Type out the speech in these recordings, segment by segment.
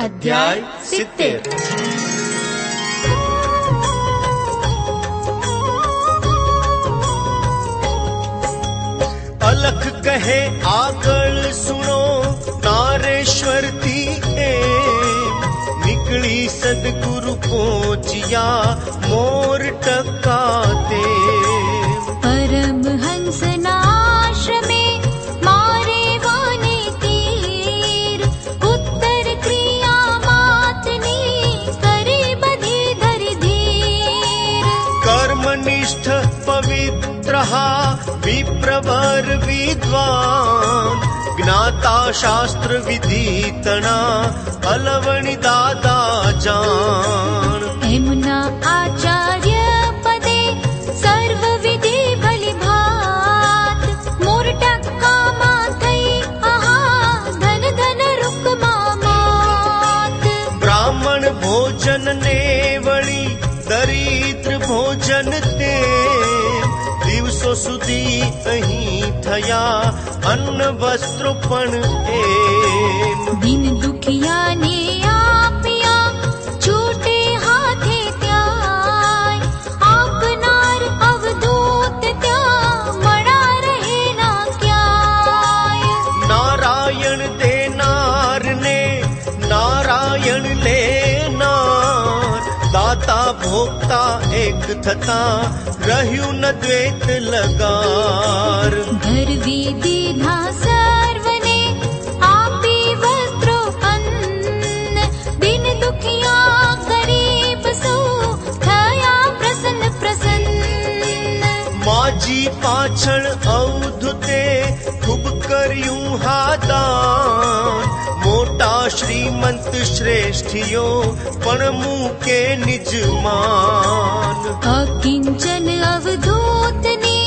अध्याय 70। अलख कहे आगळ सुनो नारेश्वर थी निकली सदगुरु पहुंचिया मोर टकाते। परमहंस नाश्रमे मारे वाने तीर उत्तर क्रिया मातनी करे बधी धरि धीर। कर्मनिष्ठ पवित्रहा विप्रवर विद्वान ज्ञाता शास्त्र विधितना अलवणि दादा जान। एमना आचार्य पदे सर्व विधि भली भात मोर टक्का माथई आहा धन धन रुकमा मात। ब्राह्मण भोजन ने वળી दरिद्र भोजन ते દિવસો સુધી અહીં થયા અન્ન વસ્ત્રો પણ એમ। दिन दुखिया ने आपिया छूटे हाथे त्याय आपनार अवधूत त्या मड़ा रहे ना क्याय। नारायण देनार ने नारायण लेनार दाता भोक्ता एक थता રહ્યું ન દ્વૈત લગાર। धरवी दीधा सर्वने आपी वस्त्रो अन्न दिन दुखिया गरीब सो थया प्रसन्न प्रसन्न। माजी पाछळ अवधूते खूब કર્યું હા દાન મોટા શ્રીમંત શ્રેષ્ઠીઓ પણ મૂકે નિજ માન। अकिंचन अवधूतने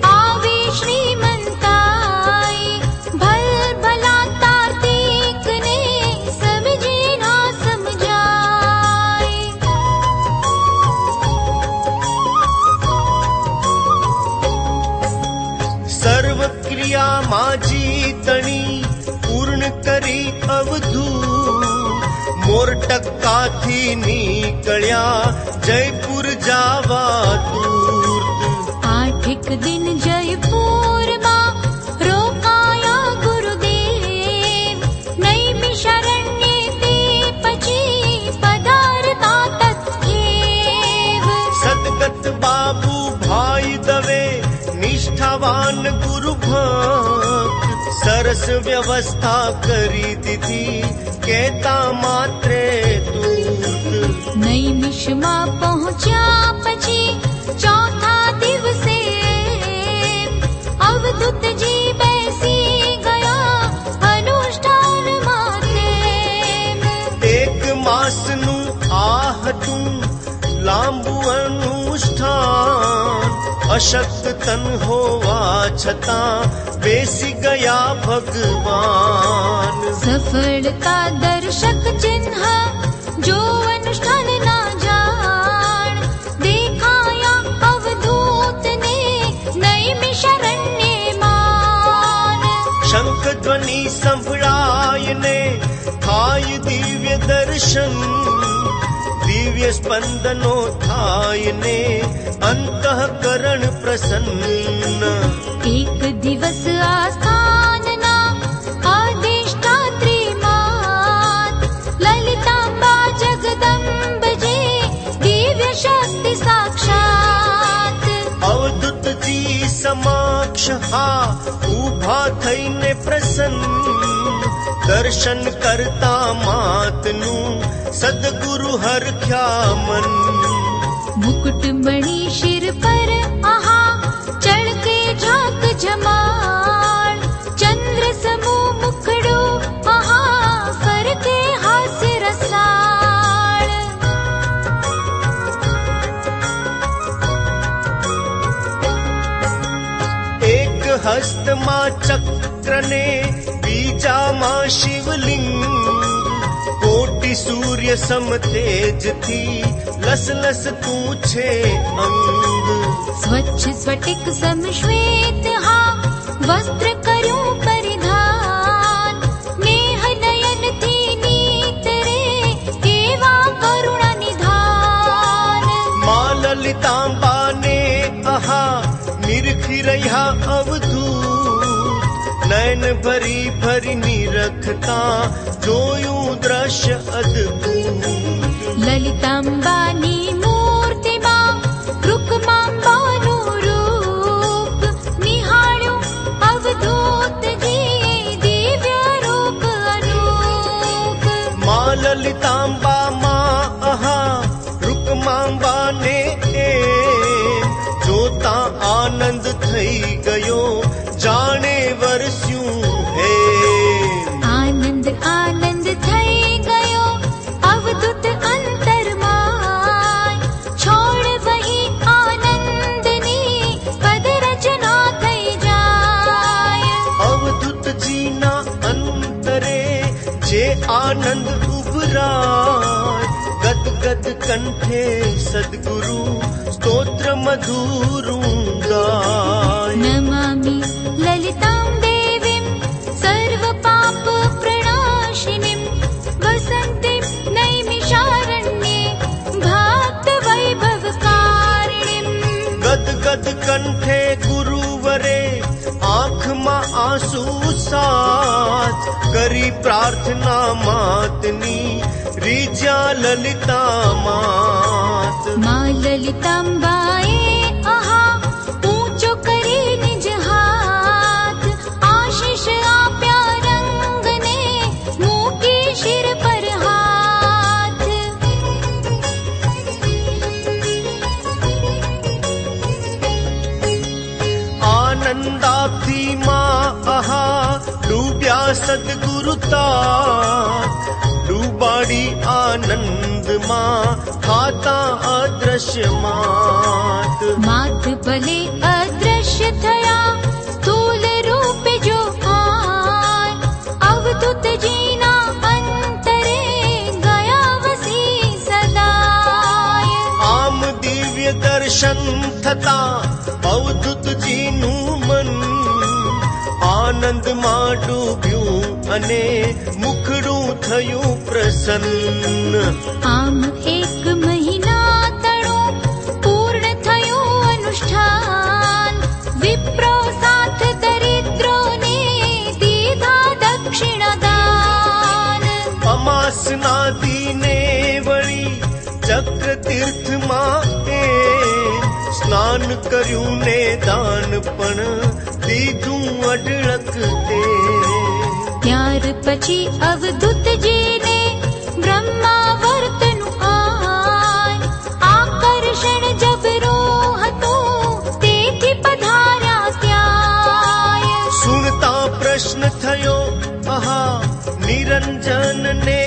आवे श्रीमंताई भल भला तार्किक ने समझे ना समझाए। સર્વ ક્રિયા માજી તણી પૂર્ણ કરી અવધૂત મોર ટક્કાથી નીકળ્યા જયપુર જાવા તૂર્ત। आठिक दिन जयपुर मा रोकाया गुरुदेव नैमिषारण्य ते पछी पधारता तत्खेव। सदगत बाबू भाई दवे निष्ठावान गुरु भक्त सरस व्यवस्था करी दीधी कहता मात्रे तूर्त। नैमिष मा पहुंचा पछी चौथा दिवसे अवधूत जी बैसी गया अनुष्ठान माते। एक मास नु आहतु लांबू अनुष्ठान अशक्त तन होवा छता बेसी गया भगवान। सफलता दर्शक चिन्ह जो अनुष्ठान ना जान देखाया अवधूत ने नैमिषारण्य मान। शंख ध्वनि संभळाय ने थाय दिव्य दर्शन दिव्य स्पंदनो थाय ने अंतःकरण प्रसन्न। एक दिवस आस्थान ना अधिष्ठात्री मात ललितांबा जगदंब जे दिव्य शक्ति साक्षात। अवधूत जी समक्ष हा उभा थईने प्रसन्न दर्शन करता मातनु सदगुरु हरख्या मन। मुकुट मणि शिर पर आहा चढ़ के झांक जमाल चंद्र समूह मुखड़ो आहा कर के हास्य रसाल। एक हस्त मा चक्र ने बीजा मा शिवलिंग कोटि सूर्य सम तेज थी लस लस तूछे अंग। स्वच्छ स्फटिक सम श्वेत हा वस्त्र करूं परिधान नेह नयन थी नीत रे ભરી ભરી નિરખતા જોયું દ્રશ્ય અદ્ભુત. લલિતાંબાની મૂર્તિમાં રૂકમાંબાનું રૂપ નિહાળ્યું અવધૂતજીએ દિવ્ય રૂપ અનુપ. માં લલિતાંબા માં અહા રૂકમાંબાને એમ જોતા આનંદ થઈ ગયો જાણે વરસ્યું હે. આનંદ આનંદ થઈ ગયો અવધૂત અંતરમાં છોડ વહી આનંદની પદ રચના થઈ જાય. અવધૂતજીના અંતરે જે આનંદ ઉભરાય ગદગદ કંઠે સદગુરુ સ્તોત્ર મધુરું ગાય. નમામિ લલિતાં દેવીં સર્વ પાપ પ્રણાશિનીં વસંતીં નૈમિષારણ્યે ભક્ત વૈભવકારિણીં. ગદગદ કંઠે ગુરુવરે આંખમાં આંસુ સાથ કરી પ્રાર્થના માતની રીજ્યા લલિતા માત. મા લલિતાંબાએ આહા ઊંચો કરી નિજ હાથ આશીષ આપ્યા રંગને મૂકી શિર પર હાથ. આનંદાથી માં આહા ડૂબ્યા સદગુરુ તાત ડૂબાડી આનંદમાં થાતા અદ્રશ્યમાત. માત ભલે અદ્રશ્ય થયા સ્થૂલ રૂપે જો આય અવધૂતજીના અંતરે ગયા વસી સદાય. આમ દિવ્ય દર્શન થતા અવધૂતજીનું મન આનંદમાં ડૂબ્યું અને મુખડું થયું પ્રસન્ન. આમ એક મહિના તણું પૂર્ણ થયું અનુષ્ઠાન વિપ્રો સાથ દરિદ્રોને દીધા દક્ષિણાદાન. અમાસના દિને વળી ચક્ર તીર્થમાં એ સ્નાન કર્યું ને દાન પણ દીધું અઢળક તે. ત્યાર પછી અવધૂતજીને બ્રહ્માવર્તનું આય આકર્ષણ જબરું હતું તેથી પધાર્યા ત્યાંય. સુનતા પ્રશ્ન થયો આહા નિરંજનને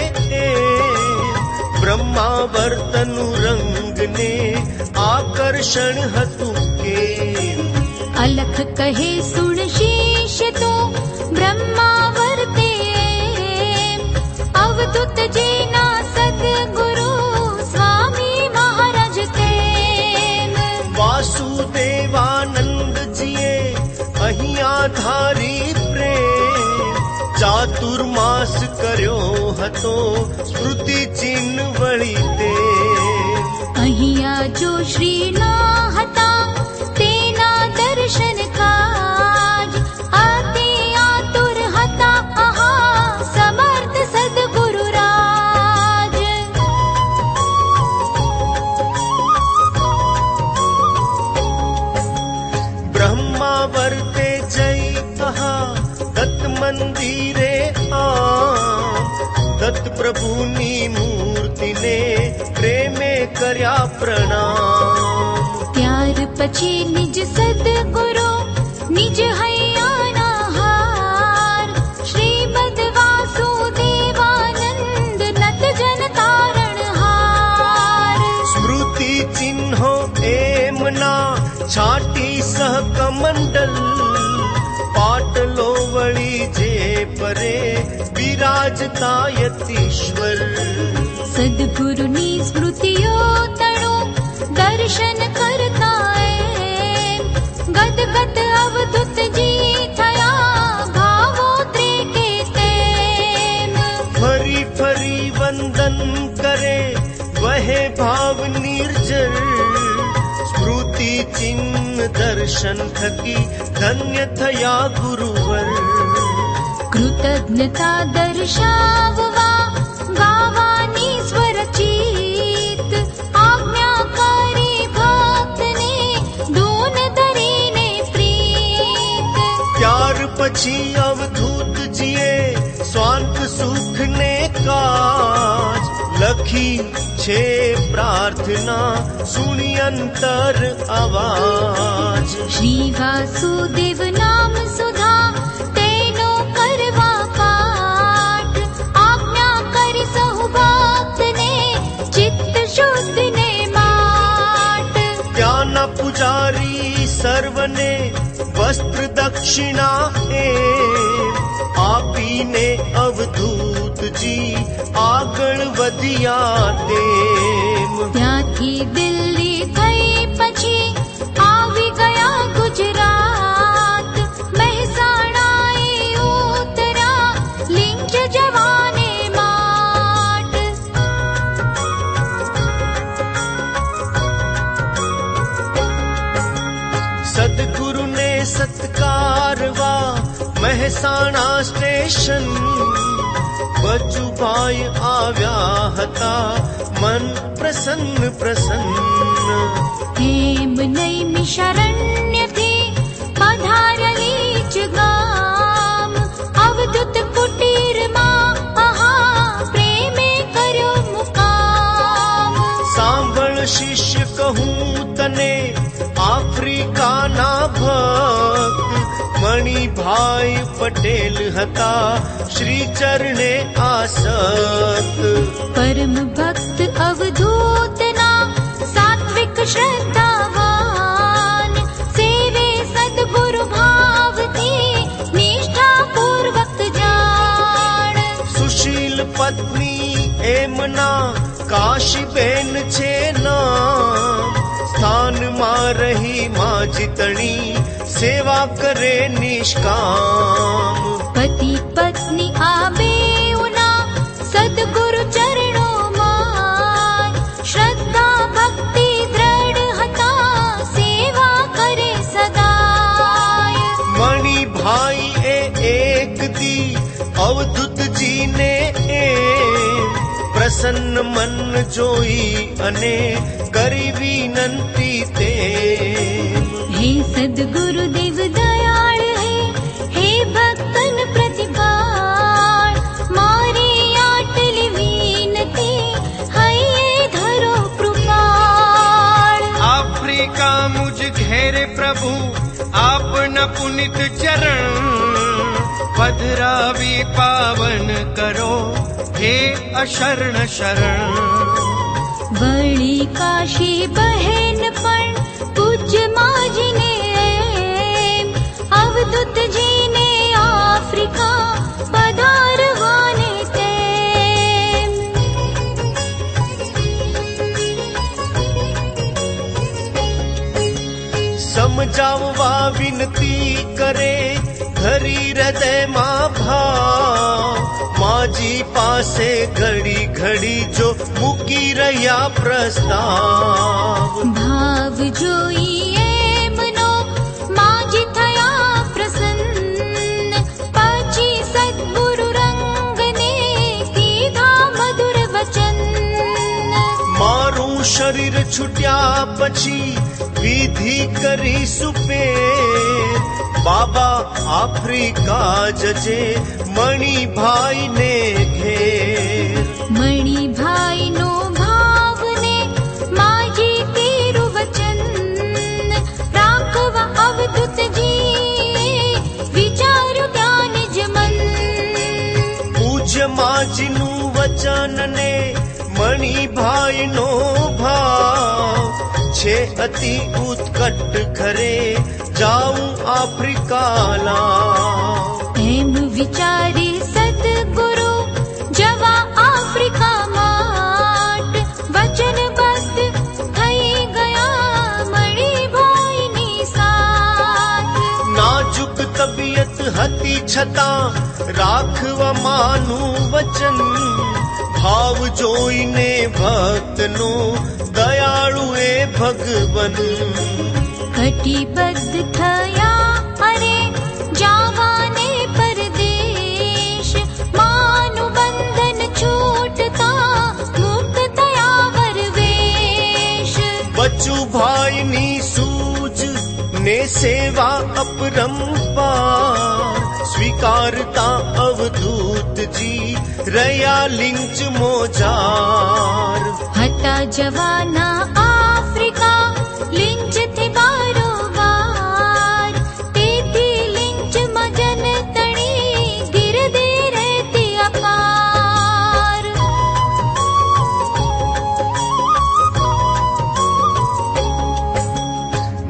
બ્રહ્માવર્તનું રંગને આકર્ષણ હતું કેમ. અલખ કહે સુણ શિષ્ય તો બ્રહ્માવર્તે અવધૂતજીના સદગુરુ સ્વામી મહારાજ તેમ. વાસુદેવાનંદજીએ અહીંયા ધારી પ્રેમ ચાતુર્માસ કર્યો હતો સ્મૃતિ ચિહ્ન વળી તે. અહીંયા જો શ્રીના હતા તેના દર્શન કાજ અતિ આતુર હતા આહા સમર્થ સદગુરુ રાજ. બ્રહ્માવર્તે જઈ આહા દત્ત મંદિરે દત્ત પ્રભુની મૂર્તિને પ્રેમે કર્યા પ્રણામ. ત્યાર પછી નિજ સદગુરુ નિજ હૈયાના હાર શ્રીમદ વાસુદેવાનંદ નત જન તારણ હાર. સ્મૃતિ ચિહ્નો એમના છાટી સહ કમંડલ પાટલો વળી જે પરે વિરાજતા યતીશ્વર. સદગુરુની સ્મૃતિઓ તણું દર્શન કરતા એમ ગદગદ અવધૂતજી થયા ભાવોદ્રેકે તેમ. ફરી ફરી વંદન કરે વહે ભાવ નિર્જર સ્મૃતિ ચિહ્ન દર્શન થકી ધન્ય થયા ગુરુવર. કૃતજ્ઞતા દર્શાવવા ગાવાની સ્વરચિત આજ્ઞાકારી ભક્તને દૂન ધરીને પ્રીત. ત્યાર પછી અવધૂતજીએ સ્વાંત સુખ ને કાજ લખી છે પ્રાર્થના સુણી અંતર આવાજ. શ્રી વાસુદેવ નામ સુધા તેનો કરવા પાઠ આજ્ઞા કરી સહુ ભક્તને ચિત્ત શુદ્ધિને માટ. ત્યાંના પૂજારી સર્વને વસ્ત્ર દક્ષિણા આપીને અવધૂતજી આગળ વધ્યા તેમ. ત્યાંથી દિલ્હી થઈ પછી આવી ગયા ગુજરાત. મહેસાણાએ ઉતર્યા લિંચ જવાને માટ. સદગુરુને સત્કારવા મહેસાણા સ્ટેશન બચુભાઈ આવ્યા હતા મન પ્રસન્ન પ્રસન્ન. હેમ નૈમિષારણ્યથી પધારેલી જ ગામ. અવધૂત કુટીરમાં આહા પ્રેમે કર્યો મુકામ. સાંભળ શિષ્ય કહું તને આફ્રિકાના ભક્ત મણિભાઈ પટેલ હતા શ્રી ચરણે આસક્ત. પરમ ભક્ત અવધૂતના સાત્વિક શ્રદ્ધાવાન. સેવે સદગુરુ ભાવથી નિષ્ઠાપૂર્વક જાણ. સુશીલ પત્ની એમના કાશીબેન છે નામ. સ્થાનમાં રહી માજતણી સેવા કરે નિષ્કામ. પતિ પત્ની આ બેઉના સદગુરુ ચરણોમાં શ્રદ્ધા ભક્તિ દ્રઢ હતા સેવા કરે સદાય. મણિભાઈ એક દી અવધૂતજીને પ્રસન્ન મન જોઈ અને કરી વિનંતી તે. હે સદગુરુદેવ દયાળ હે ભક્તન પ્રતિપાળ. મારી આટલી વિનતી હૈયે ધરો કૃપાળ. आफ्रिका मुझ घेरे प्रभु आपना पुनित चरण पधरावी पावन करो हे अशरण शरण. વળી કાશી બહેન પણ પૂજ્ય માજીને એમ અવધૂતજીને આફ્રિકા પધારવાને તેમ. સમજાવવા વિનતી કરે ધરી હૃદયમાં ભાવ. માજી પાસે ઘડી ઘડી જો મૂકી રહ્યા પ્રસ્તાવ. ભાવ જોઈ એમનો માજી થયા પ્રસન્ન. પછી સદગુરુ રંગને કીધા મધુર વચન. મારું શરીર છૂટ્યા પછી વિધિ કરી સુપેર. બાબા આફ્રિકા જજે મણિભાઈને ઘેર. મણિભાઈનો ભાવને માજી તેરું વચન રાખવા અવધૂતજી વિચાર્યું ત્યાં નિજ મન. પૂજ્ય માજીનું વચન ને મણિભાઈનો ભાવ છે અતિ ઉત્કટ ખરે જાઉં આફ્રિકા લાવ. એમ વિચારી સદગુરુ જવા આફ્રિકા માટ. વચનબદ્ધ થઈ ગયા મણિભાઈની સાથ. નાજુક તબિયત હતી છતાં રાખવા માનું વચન. ભાવ જોઈને ભક્તનો દયાળુ એ ભગવન. કટિબદ્ધ થયા અરે જાવાને પરદેશ. ને સેવા અપરંપાર સ્વીકારતા અવધૂતજી રહ્યા લિંચ મોજાર. હતા જવાના આફ્રિકા લિંચથી બારોબાર, તેથી લિંચમાં જનતણી ગીરદી રહેતી અપાર.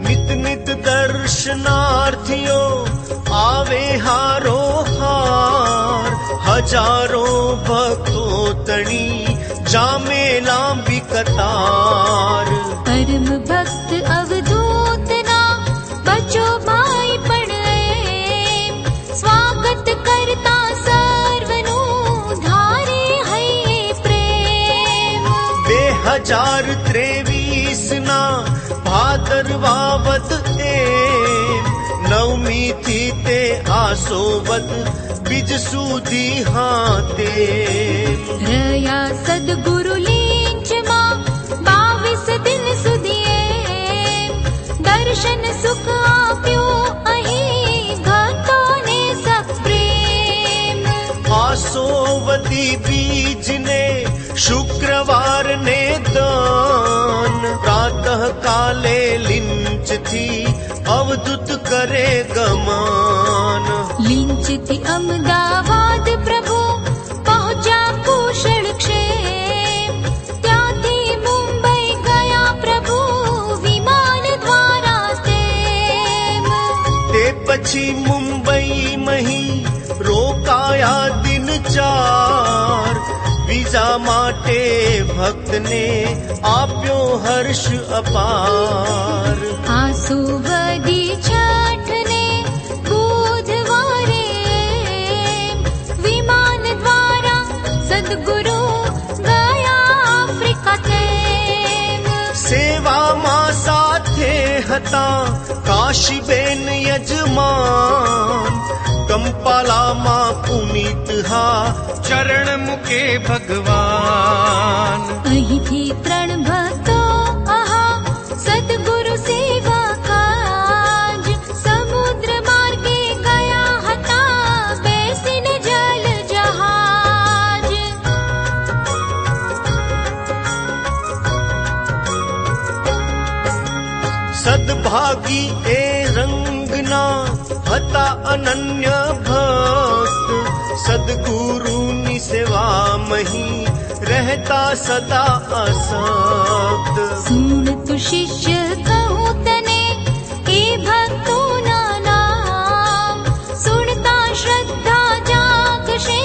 નિત નિત દર્શનાર્થીઓ આવે હારો હાર, હજારો ભક્તો તણી જામે લાંબી કતાર. પરમ ભક્ત અવધૂતના બચો ભાઈ પણ એમ, સ્વાગત કરતા સર્વનું ધારે હૈયે પ્રેમ. 2023 ના ભાદરવાવદ એમ, નવમી થી તે આસોવદ બીજ સુધી હાતે. રહ્યા સદગુરુ લિંચમાં 22 દિન સુધી એમ, દર્શન સુખ આપ્યું અહીં ભક્તોને સપ્રેમ. આસોવદી બીજને શુક્રવારને દાન, પ્રાતઃ કાલે લિંચથી અવધૂત કરે ગમન. લિંચથી અમદાવાદ પ્રભુ પહોંચ્યા કુશળ ક્ષેમ, ત્યાંથી મુંબઈ ગયા પ્રભુ વિમાન દ્વારા તેમ. તે પછી મુંબઈ મહી રોકાયા દિન 4, વિઝા માટે ભક્તને આપ્યો હર્ષ અપાર. આસુવદી છઠને બુધવારે એમ, વિમાન દ્વારા સદગુરુ ગયા આફ્રિકા તેમ. સેવામાં સાથે હતા કાશીબેન યજમાન, કંપાલામાં પુનિત હા ચરણ મુકે ભગવાન. અહીંથી 3 ભક્તો આહા સદગુરુ સેવા કાજ, સમુદ્ર માર્ગે ગયા હતા બેસીને જલ જહાજ. સદભાગી એ રંગના હતા અનન્ય ભક્ત, સદગુરુની સેવા મહી રહેતા સદા અસક્ત. સુણ તું શિષ્ય કહું તને એ ભક્તોના નામ, સુણતા શ્રદ્ધા જાગશે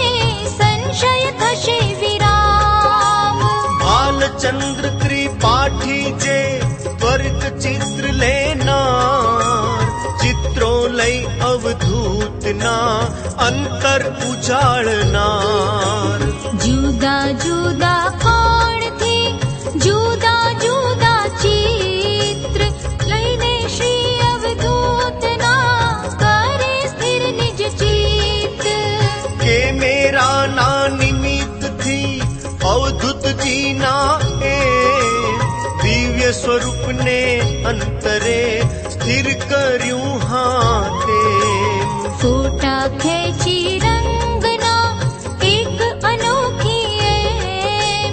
સંશય થશે વિરામ. બાલચંદ્ર ત્રિપાઠી જે ત્વરિત ચિત્ર લેનાર, ચિત્રો લઈ અવધૂતના અંતર ઉજાળનાર. જુદા જુદા કોણથી જુદા જુદા ચિત્ર લઈને શ્રી અવધૂતના કરે સ્થિર નિજ ચિત્ત. કે મેરા ના નિમિત્તથી અવધૂતજીના એ દિવ્ય સ્વરૂપને અંતરે સ્થિર કર્યું હાથે. ફોટા ખેંચી રંગના એક અનોખી એમ,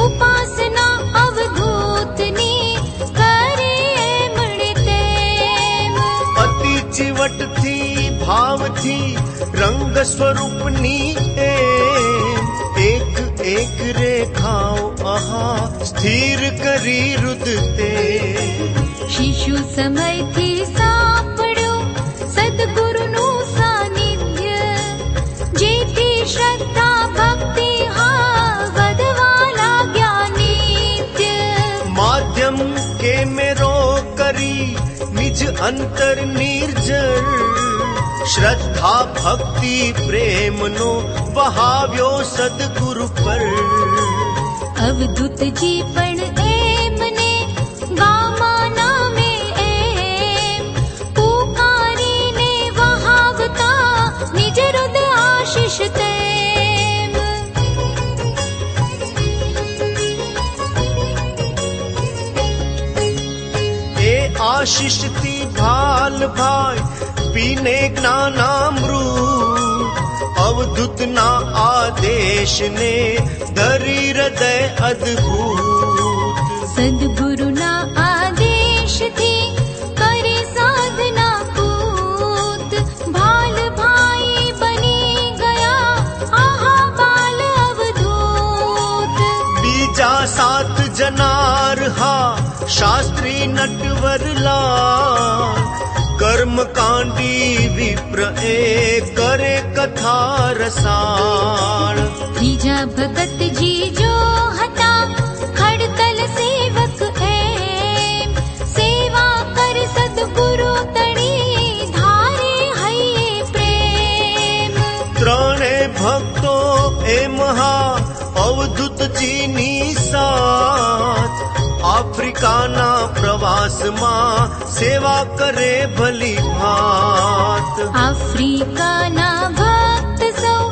ઉપાસના અવધૂતની કરે એમણે તેમ. અતિ ચીવટથી ભાવથી રંગ સ્વરૂપની એમ, એક એક રેખાઓ આહા સ્થિર કરી રુદતે. શિશુ સમયથી સાંભળ્યું સદગુરુનું સાનિધ્ય, જેથી શ્રદ્ધા ભક્તિ હા વધવા લાગ્યા નિત્ય. માધ્યમ કે મેરો કરી નિજ અંતર નિર્જર, શ્રદ્ધા ભક્તિ પ્રેમનો વહાવ્યો સદગુરુ પર. અવધૂતજી પણ એમને ગામા નામે એમ, પુકારીને વહાવતા નિજ રુદ્ર આશીષ તેમ. એ આશીષથી ભાર બાલ ભાઈ પીને જ્ઞાનામૃત અવધૂતના આદેશને ધરી હૃદય અદ્ભુત સદગુરુના આદેશથી કરે સાધના પૂત ભાલ ભાઈ બની ગયા આહા બાલ અવધૂત બીજા 7 જનાર હા શાસ્ત્રી નટવરલાલ કર્મકાંડી વિપ્ર એ કરે કથા રસાળ ત્રીજા ભગતજી જો હતા ખડતલ સેવક એમ સેવા કર સદગુરુ તણી ધારે હૈયે પ્રેમ ત્રણે ભક્તો એ મહા અવધૂતજીની સાથ આફ્રિકાના પ્રવાસમાં સેવા કરે ભલી ભાત આફ્રિકાના ભક્ત સૌ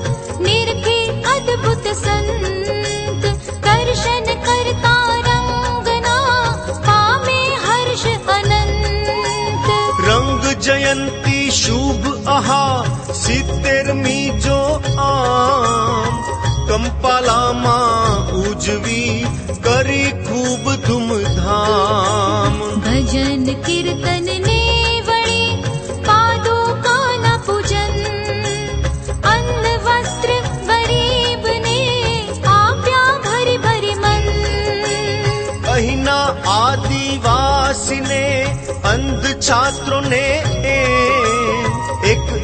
નિરખે અદ્ભુત સંત દર્શન કરતા રંગના પામે હર્ષ અનંત રંગ જયંતી શુભ આહા 70મી જો આમ કંપાલામાં ઉજવી કરી ખૂબ ધૂમધામ ભજન કીર્તન ને વળી પાદુકાના પૂજન અન્ન વસ્ત્ર ગરીબને આપ્યા ભરી ભરી મન અહીંના આદિવાસીને અંધ છાત્રોને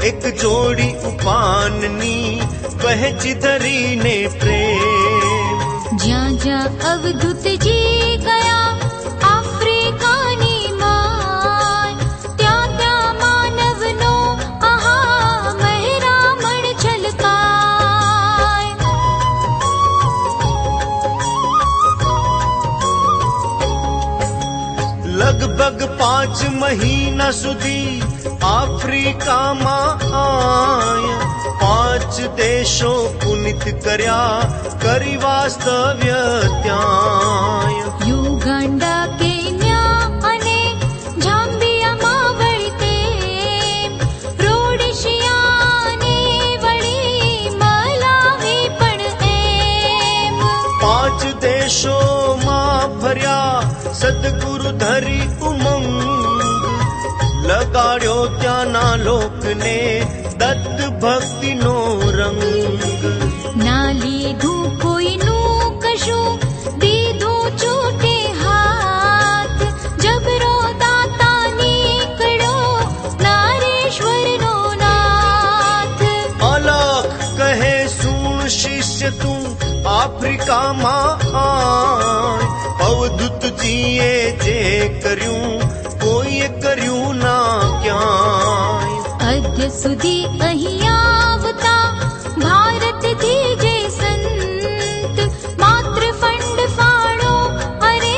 એક જોડી ઉપાનની વહેંચી ધરીને પ્રેમ જ્યાં જ્યાં અવધૂતજી ગયા આફ્રિકાની માન ત્યાં ત્યાં માનવનો આહા મહેરામણ છલકાય લગભગ 5 મહિના સુધી આફ્રિકામાં આયા 5 દેશો પુનિત કર્યા કરી વાસ્તવ્ય ત્યાં યુગાન્ડા કેન્યા અને ઝામ્બિયામાં વળી તેમ રોડેશિયાને વળી મલાવી પણ એમ 5 દેશોમાં ફર્યા સદગુરુ ધરી ઉમંગ લગાડ્યો ત્યાંના લોકને દત્ત ભક્તિનો રંગ ના લીધું કોઈનું કશું દીધું છૂટે હાથ જબરો દાતા નીકળ્યો નારેશ્વરનો નાથ અલખ કહે સુણ શિષ્ય તું આફ્રિકામાં આય અવધૂતજીએ જે કર્યું કોઈએ કર્યું ના ક્યાંય અદ્ય સુધી અહીં આવતા ભારતથી જે સંત માત્ર ફંડ ફાળો અરે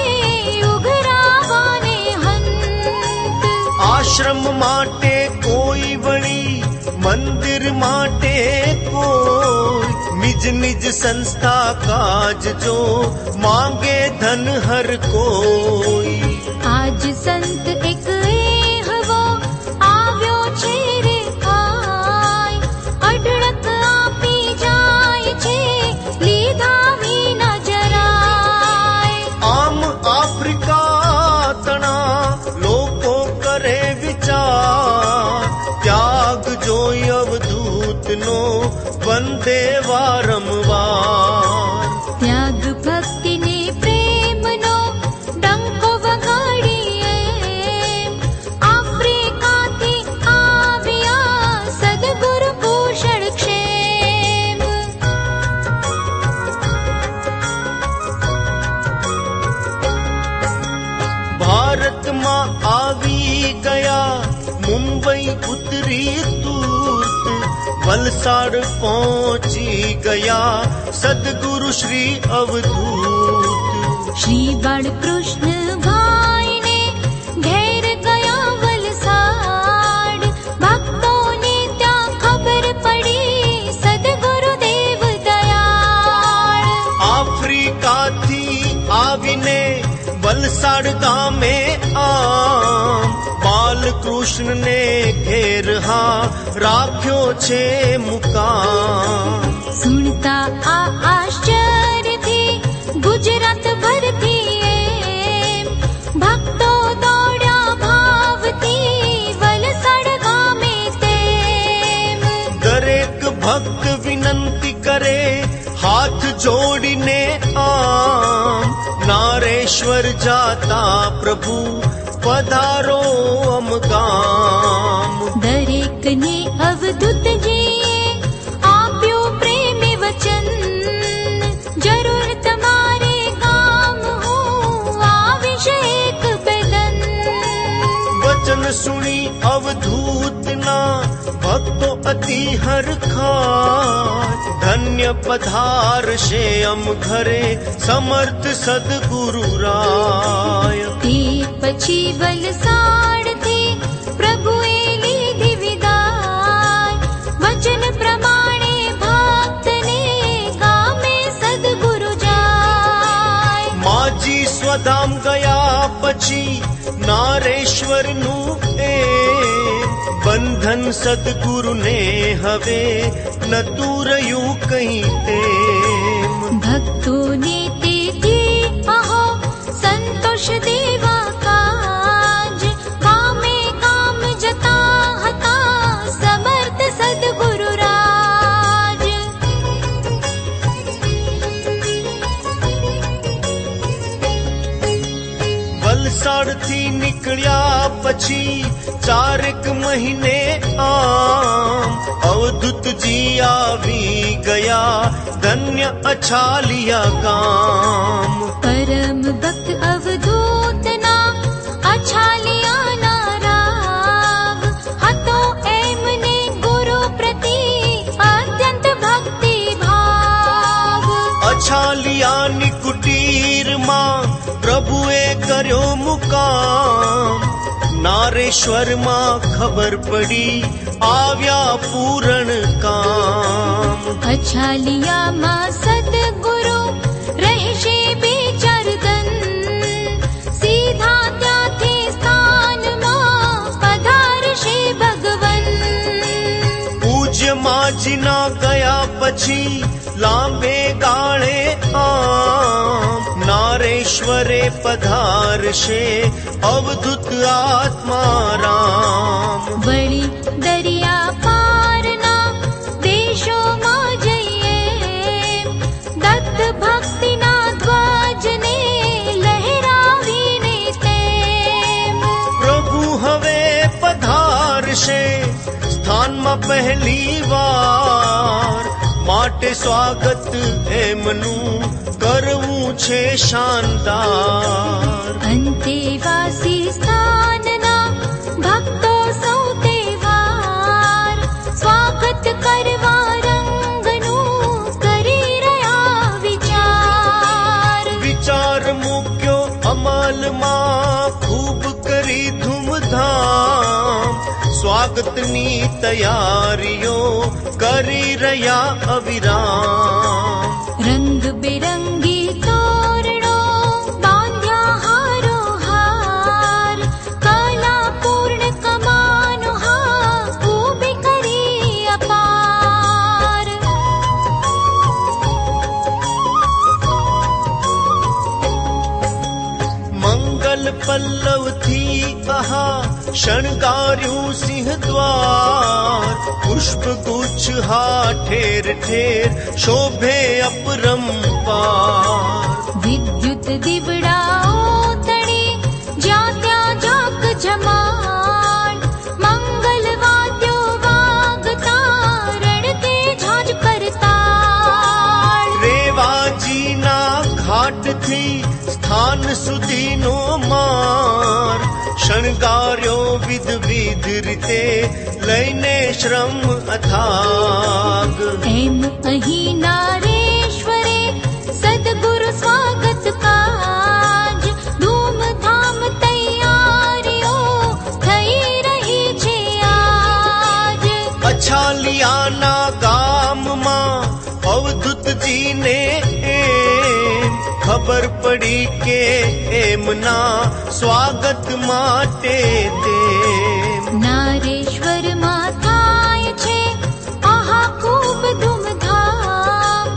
ઉઘરાવાને હંત આશ્રમ માટે કોઈ વળી મંદિર માટે કોઈ નિજ નિજ સંસ્થા કાજ જો માંગે ધન હર કોઈ આજ સંત એક એહવો આવ્યો છે રે આય અઢળક આપી જાય છે લીધા વિના જરાય આમ આફ્રિકા તણા લોકો કરે વિચાર ત્યાગ જોઈ અવધૂતનો વંદે વારંવાર ત્યાગ ભક્તિને પ્રેમનો ડંકો વગાડીએ આફ્રિકાથી આવ્યા સદગુરુ કુશળ ક્ષેમ ભારતમાં આવી ગયા મુંબઈ ઉતરી તુર્ત વલસાડ પહોંચી ગયા સદગુરુ શ્રી અવધૂત શ્રી બાળકૃષ્ણ ભાઈને ઘેર ગયા વલસાડ ભક્તોને ત્યાં ખબર પડી સદગુરુદેવ દયાળ આફ્રિકાથી આવીને વલસાડ ગામે આમ બાલ કૃષ્ણને ઘેર હા રાખ્યો છે મુકામ. સુણતા આ આશ્ચર્યથી ગુજરાત ભરથી એમ ભક્તો દોડ્યા ભાવથી વલસાડ ગામે તેમ. દરેક ભક્ત વિનંતી કરે હાથ જોડીને આમ, નારેશ્વર જાતા પ્રભુ પધારો અમ ગામ. દરેકને અવધૂતજીએ આપ્યું પ્રેમે વચન, જરૂર તમારે ગામ હું આવીશ એક બેદન. વચન સુણી અવધૂતના ભક્તો અતિ હરખા, ધન્ય પધારશે અમ ઘરે સમર્થ સદગુરુ રાય. તે પછી વલસાડથી પ્રભુએ લીધી વિદાય, વચન પ્રમાણે ભક્તને ગામે સદગુરુ જાય. માજી સ્વધામ ગયા પછી નારેશ્વરનું એ બંધન સદગુરુને હવે નતું રહ્યું કઈ તેમ. ભક્તોને તેથી અહો સંતોષ દેવા કાજ, કામે કામ જતા હતા સમર્થ સદગુરુ રાજ. વલસાડથી નીકળ્યા પછી 4 મહિને આમ, અવધૂતજી આવી ગયા ધન્ય અછાલિયા ગામ. પરમ ભક્ત અવધૂતના અછાલિયાના રાગ હતો એમને ગુરુ પ્રતિ અત્યંત ભક્તિ ભાવ. અછાલિયાની કુટીરમાં પ્રભુએ કર્યો મુકામ, નારેશ્વરમાં ખબર પડી આવ્યા પૂરણ કામ. અછાલિયામાં સદગુરુ રહેશે બે-4 દન, સીધા ત્યાંથી સ્થાનમાં પધારશે ભગવન. પૂજ્ય માજીના ગયા પછી લાંબે ગાળે આમ, નારેશ્વરે પધારશે અવધૂત આત્મારામ. વળી દરિયા પારના દેશોમાં જઈએ, દત્ત ભક્તિના ધ્વજને લહેરાવીને તેમ. પ્રભુ હવે પધારશે સ્થાનમાં પહેલી વાર, માટે સ્વાગત એમનું કરવું છે શાનદાર. અંતેવાસી સ્થાનના ભક્તો સૌ તહેવાર, સ્વાગત કરવા રંગનું કરી રહ્યા વિચાર. વિચાર મૂક્યો અમલમાં ખૂબ કરી ધૂમધામ, સ્વાગતની તૈયારીઓ કરી રહ્યા અવિરામ. રંગબેરંગી તોરણો બાંધ્યા હારો હાર, કલાપૂર્ણ કમાનો હા ઊભી કરી અપાર. મંગલ પલ્લવથી આહા શણગાર્યું સિંહ દ્વાર, પુષ્પગુચ્છ હા ઠેર ઠેર શોભે અપરંપાર. વિદ્યુત દીવડાઓ તળે જ્યાં ત્યાં જાક જમાડ, મંગલ વાદ્યો વાગતા રણકે ઝાંઝ કરતાળ. રેવાજીના ઘાટથી સ્થાન સુધીનો માર, શણગાર્યો વિધ રીતે લઈને શ્રમ અથાગ. એમ અહીં નારેશ્વરે સદગુરુ સ્વાગત કાજ, ધૂમધામ તૈયારીઓ થઈ રહી છે આજ. અછાલિયાના ગામમાં અવધૂતજીને એમ ખબર પડી કે એમના સ્વાગત માટે તેમ નારેશ્વરમાં થાય છે આહા ખૂબ ધૂમધામ.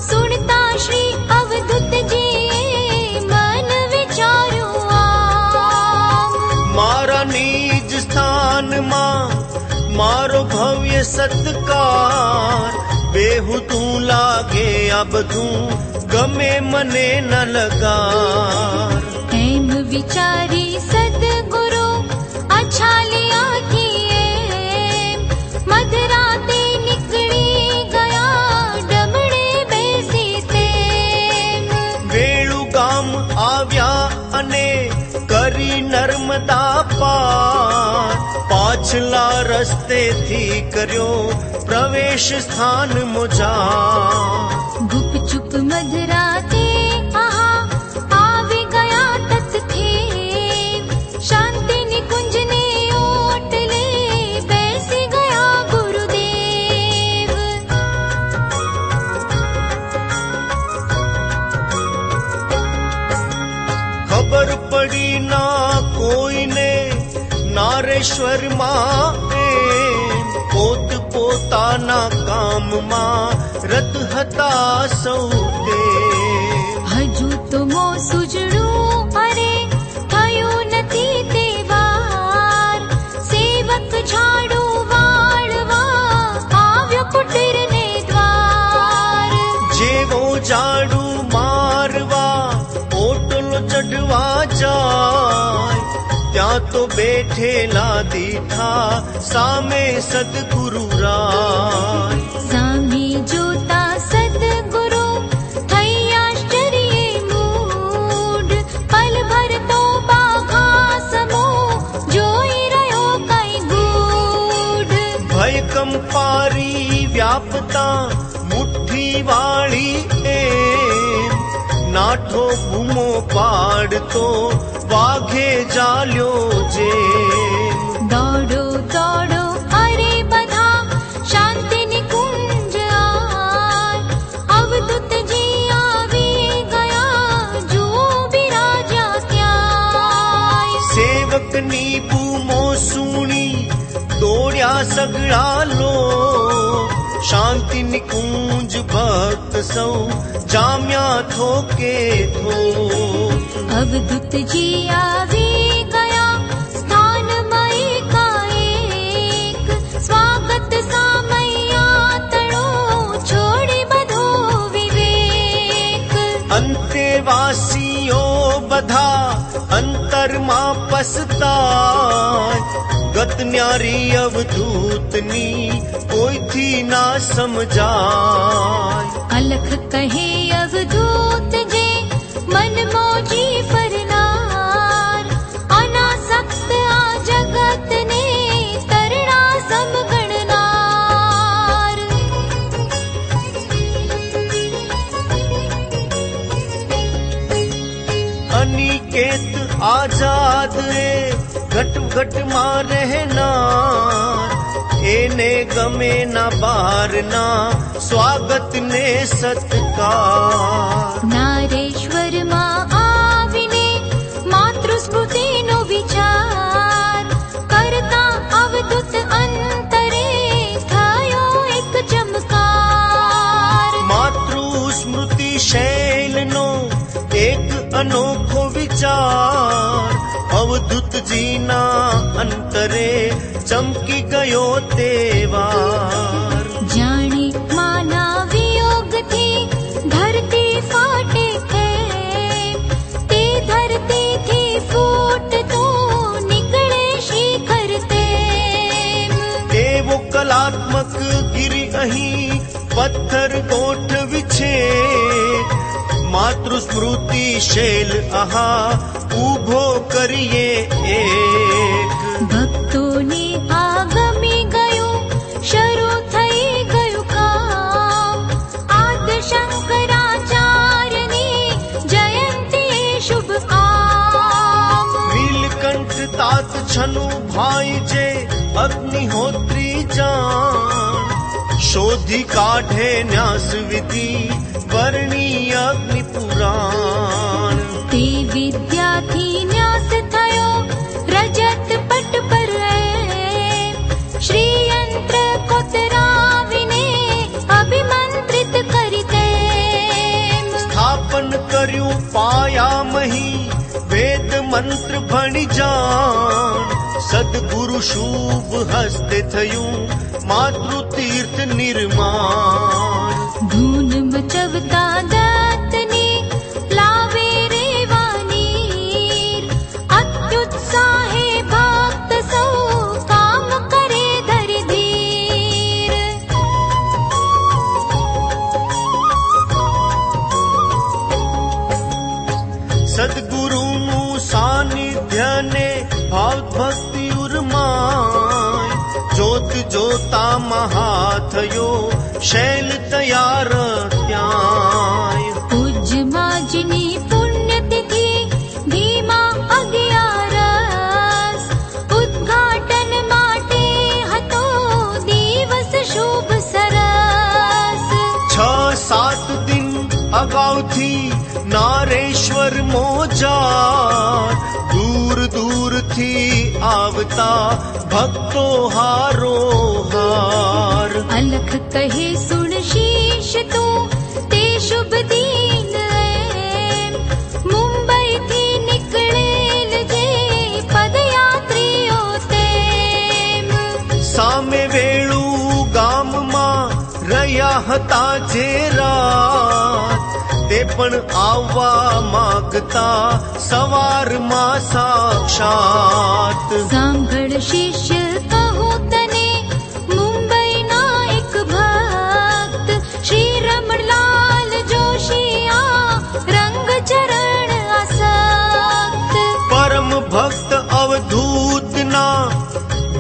સુણતા શ્રી અવધૂતજીએ મન વિચાર્યું આમ. મારા નિજ સ્થાનમાં મારો ભવ્ય સત્કાર, બેહુતું લાગે આ બધું, ગમે મને ન લગાર. એમ વિચારી સદગુરુ અછાલિયા કિએ, મધરાતે નીકળી ગયા ડમણે બેસી તેમ. વેળું ગામ આવ્યા અને કરી નર્મદા પાર, પાછલા રસ્તેથી કર્યો પ્રવેશ સ્થાન મોજા. ગુપચુપ મધરાતે આહા આવી ગયા તત્થે, શાંતિની કુંજને ઓટલે બેસી ગયા ગુરુદેવ. ખબર પડી ના કોઈને નારેશ્વરમાં એમ, પોત પોતાના કામમાં રત હતા સૌ તે. હજુ તો મોં સુજડું અરે થયું નથી તે વાર, સેવક ઝાડુ વાળવા આવ્યો કુટીરને દ્વાર. જેવો ઝાડુ મારવા ઓટલો ચઢવા જાય, ત્યાં તો બેઠેલા દીઠા સામે સદગુરુ રાય. સામે જોતા સદગુરુ થઈ આશ્ચર્યે મૂઢ, પલભર તો બાઘા સમો જોઈ રહ્યો કઈ ગૂઢ. ભય કંપારી વ્યાપતા મુઠ્ઠી વાળી એમ, નાઠો બૂમો પાડતો વાઘે જાલ્યો જેમ. દોડો દોડો અરે બધા શાંતિની કુંજ આર, અવધૂતજી આવી ગયા જુઓ બિરાજ્યા ક્યાંય. સેવકની બૂમો સુણી દોડ્યા સગડા લોક, શાંતિની કુંજ ભક્ત સૌ જામ્યા થોકે થોક. અવધૂતજી આવી ગયા સ્થાનમાં એકાએક, સ્વાગત સામૈયા તળો છોડી બધો વિવેક. અંતેવાસીઓ બધા અંતરમાં પસતાય, ગત ન્યારી અવધૂતની કોઈથી ના સમજાય. અલખ કહે અવધૂત જે મન મોજી ફરનાર, અનાસક્ત આ જગતને તરણા સમગણનાર. અનિકેત આઝાદ રે ઘટ ઘટમાં રહેનાર, એને ગમે ના બારના સ્વાગત ને સત્કાર. નારેશ્વરમાં આવીને માતૃસ્મૃતિનો વિચાર કરતા અવધૂત અંતરે થયો એક ચમકાર. માતૃસ્મૃતિ શૈલનો એક અનોખો વિચાર, અવધૂતજીના અંતરે ચમકી ગયો તેવાર. જાણે માના વિયોગથી ધરતી ફાટે એમ, તે ધરતીથી ફૂટતો નીકળે શિખર તેમ. એવો કલાત્મક ગિરી અહીં પથ્થર ગોઠવી છે, માતૃસ્મૃતિ શૈલ આહા ઊભો કરીએ એક. ભક્તોને આગમી ગયું, શરૂ થઈ ગયું કામ, આદ શંકરાચાર્યની જયંતી શુભ આમ. નીલકંઠ તાત છનુ ભાઈ જે અગ્નિહોત્રી જાણ, શોધી કાઢે ન્યાસ વિધિ વર્ણી અગ્નિ પુરાણ. તે વિદ્યાથી ન્યાસ થયો રજત પટ પર એમ, સ્થાપન કર્યું પાયામહી વેદ મંત્ર ભણી જાણ સદગુરુ શુભ હસ્તે થયું માતૃ તીર્થ નિર્માણ ધૂન મચવતા દત્તની લાવે રેવાનીર અત્યુત્સાહે ભક્ત સૌ કામ કરે ધરી ધીર સદગુરુનું સાનિધ્ય ને ભાવ ભક્તિ ઉર્માય જોત જોતા મહા થયો શૈલ તૈયાર ત્યાંય પૂજ્ય માજની પુણ્યતિથિ ભીમા 11 ઉદ્ઘાટન માટે હતો દિવસ શુભ સરસ 6-7 દિન અગાઉથી નારેશ્વર મોજાર દૂર દૂરથી આવતા ભક્તો હારો હાર અલખ કહે સુણ શીશ તું તે શુભ દિન એમ મુંબઈથી નીકળેલ જે પદયાત્રીઓ તેમ સામે વેળું ગામમાં રહ્યા હતા જે રાત તે પણ આવવા માગતા સવારમાં સાક્ષાત સાંભળ શિષ્ય કહું તને મુંબઈના એક ભક્ત શ્રી રમણલાલ જોશી આ રંગ ચરણ આસક્ત પરમ ભક્ત અવધૂતના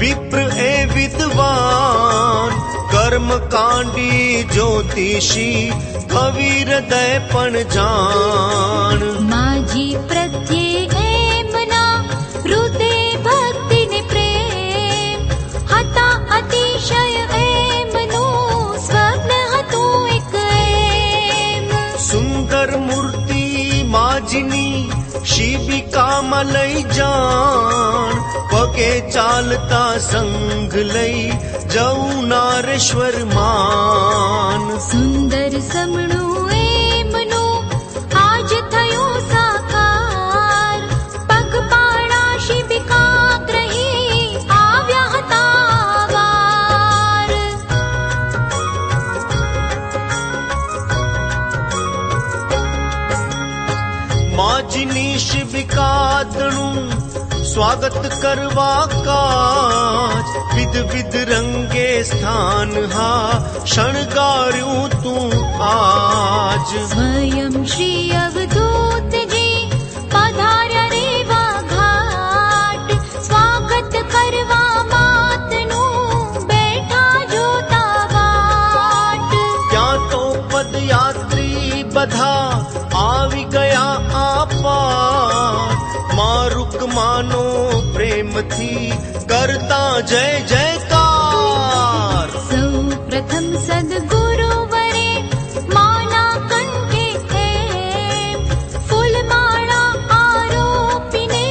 વિપ્ર એ વિદ્વાન કર્મકાંડી જ્યોતિષી કવિ હૃદય પણ જાણ માજી પ્રત્યે એમના હૃદય ભક્તિને પ્રેમ હતા અતિશય એમનું સ્વપ્ન હતું એક એમ સુંદર મૂર્તિ માજીની શિબિકામાં લઈ જાણ પગે ચાલતા સંગ લઈ જવું નારેશ્વર માન સુંદર સમણું એમનું આજ થયું સાકાર પગપાળા શિબિકા ગ્રહી આવ્યા હતા વાર માજીની શિબિકાદનું સ્વાગત કરવા કાજ વિધ વિધ રંગે સ્થાન હા શણગાર્યું તું આજ સ્વયં શ્રી અવધૂતજી પધાર્યા રેવા ઘાટ સ્વાગત કરવા માતનું બેઠા જોતા વાટ ત્યાં તો પદયાત્રી બધા આવી ગયા આપાર મારુક માનો પ્રેમથી કરતા જય જયકાર સૌ પ્રથમ સદગુરુવરે માના કંઠે એમ ફૂલમાળા આરોપીને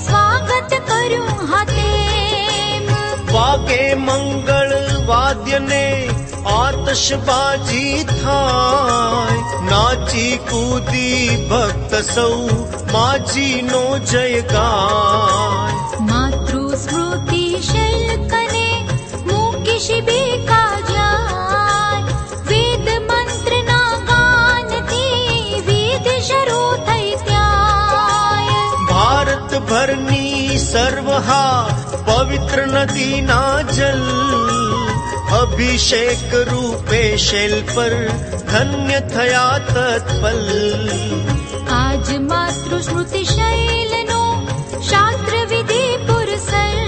સ્વાગત કર્યું હાથેમ વાગે મંગળ વાદ્યને આતશબાજી થાય નાચી કૂદી ભક્ત સૌ માજીનો જય ગાય માતૃ સ્મૃતિ શૈલકને મૂકી શિબિકા જાય વેદ મંત્રના ગાનથી વિધિ શરૂ થઈ ત્યાંય ભારત ભરની સર્વહા પવિત્ર નદીના જલ અભિષેક રૂપે શૈલ પર ધન્ય થયા તત્પલ આજ માતૃ સ્મૃતિ શૈલનો શાસ્ત્ર વિધિ પુરસર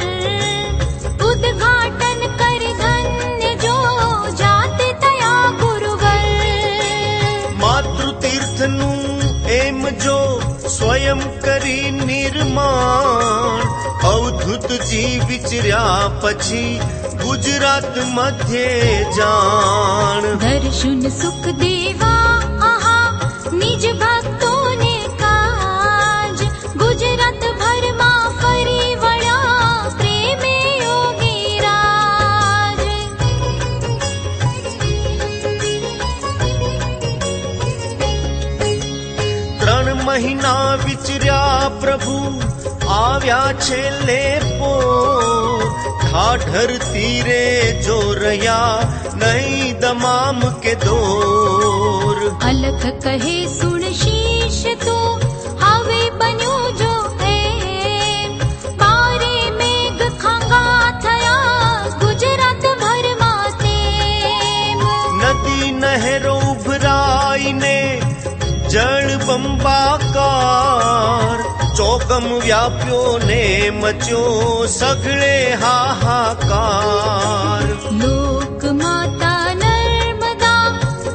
ઉદ્ઘાટન કર ધન્ય જો જાતે તયા ગુરુવર માતૃતીર્થનું એમ જો સ્વયં કરી નિર્માણ અવધૂતજી વિચર્યા પછી ગુજરાત મધ્યે જાણ દર્શન સુખ દેવા આહા નિજ ભક્તોને કાજ ગુજરાત ભરમાં ફરી વળ્યા પ્રેમે યોગી રાજ મહિના વિચર્યા પ્રભુ આવ્યા છેલ્લે પો ઠાઠર તીરે જો રહ્યા નહીં દમામ કે દોર અલખ કહે સુણ શીશ તો હવે બન્યું જો એમ બારે મેઘ ખાંગા થયા ગુજરાત ભરમાં તેમ નદી નહેરો ઉભરાઈને જળ બંબાકાર ચોગમ વ્યાપ્યો ને મચ્યો સઘળે હાહાકાર લોક માતા નર્મદા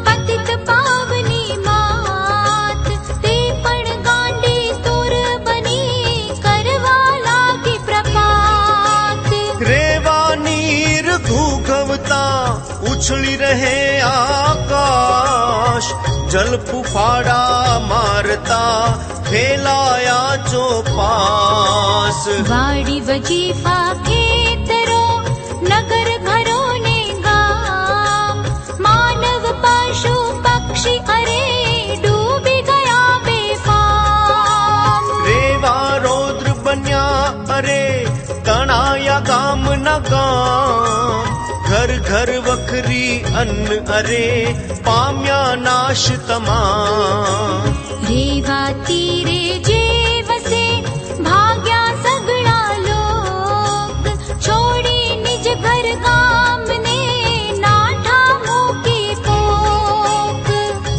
પતિત પાવની માત તે પણ ગાંડી તુર બની કરવા લાગી પ્રપાત રેવા નીર ઘૂઘવતા ઉછળી રહે આકાશ જલ ફૂફાડા મારતા ફેલાયા ચોપાસ વાડી વજીફા ખેતરો નગર ઘરો ને ગામ માનવ પશુ પક્ષી અરે ડૂબી ગયા બેફામ રેવા રૌદ્ર બન્યા અરે તણાયા ગામના ગામ ઘર ઘર વખરી અન્ન અરે પામ્યા નાશ તમામ રેવા તીરે જે વસે ભાગ્યા સગળા લોક છોડી નિજ ઘર ગામને નાઠા મૂકી પોક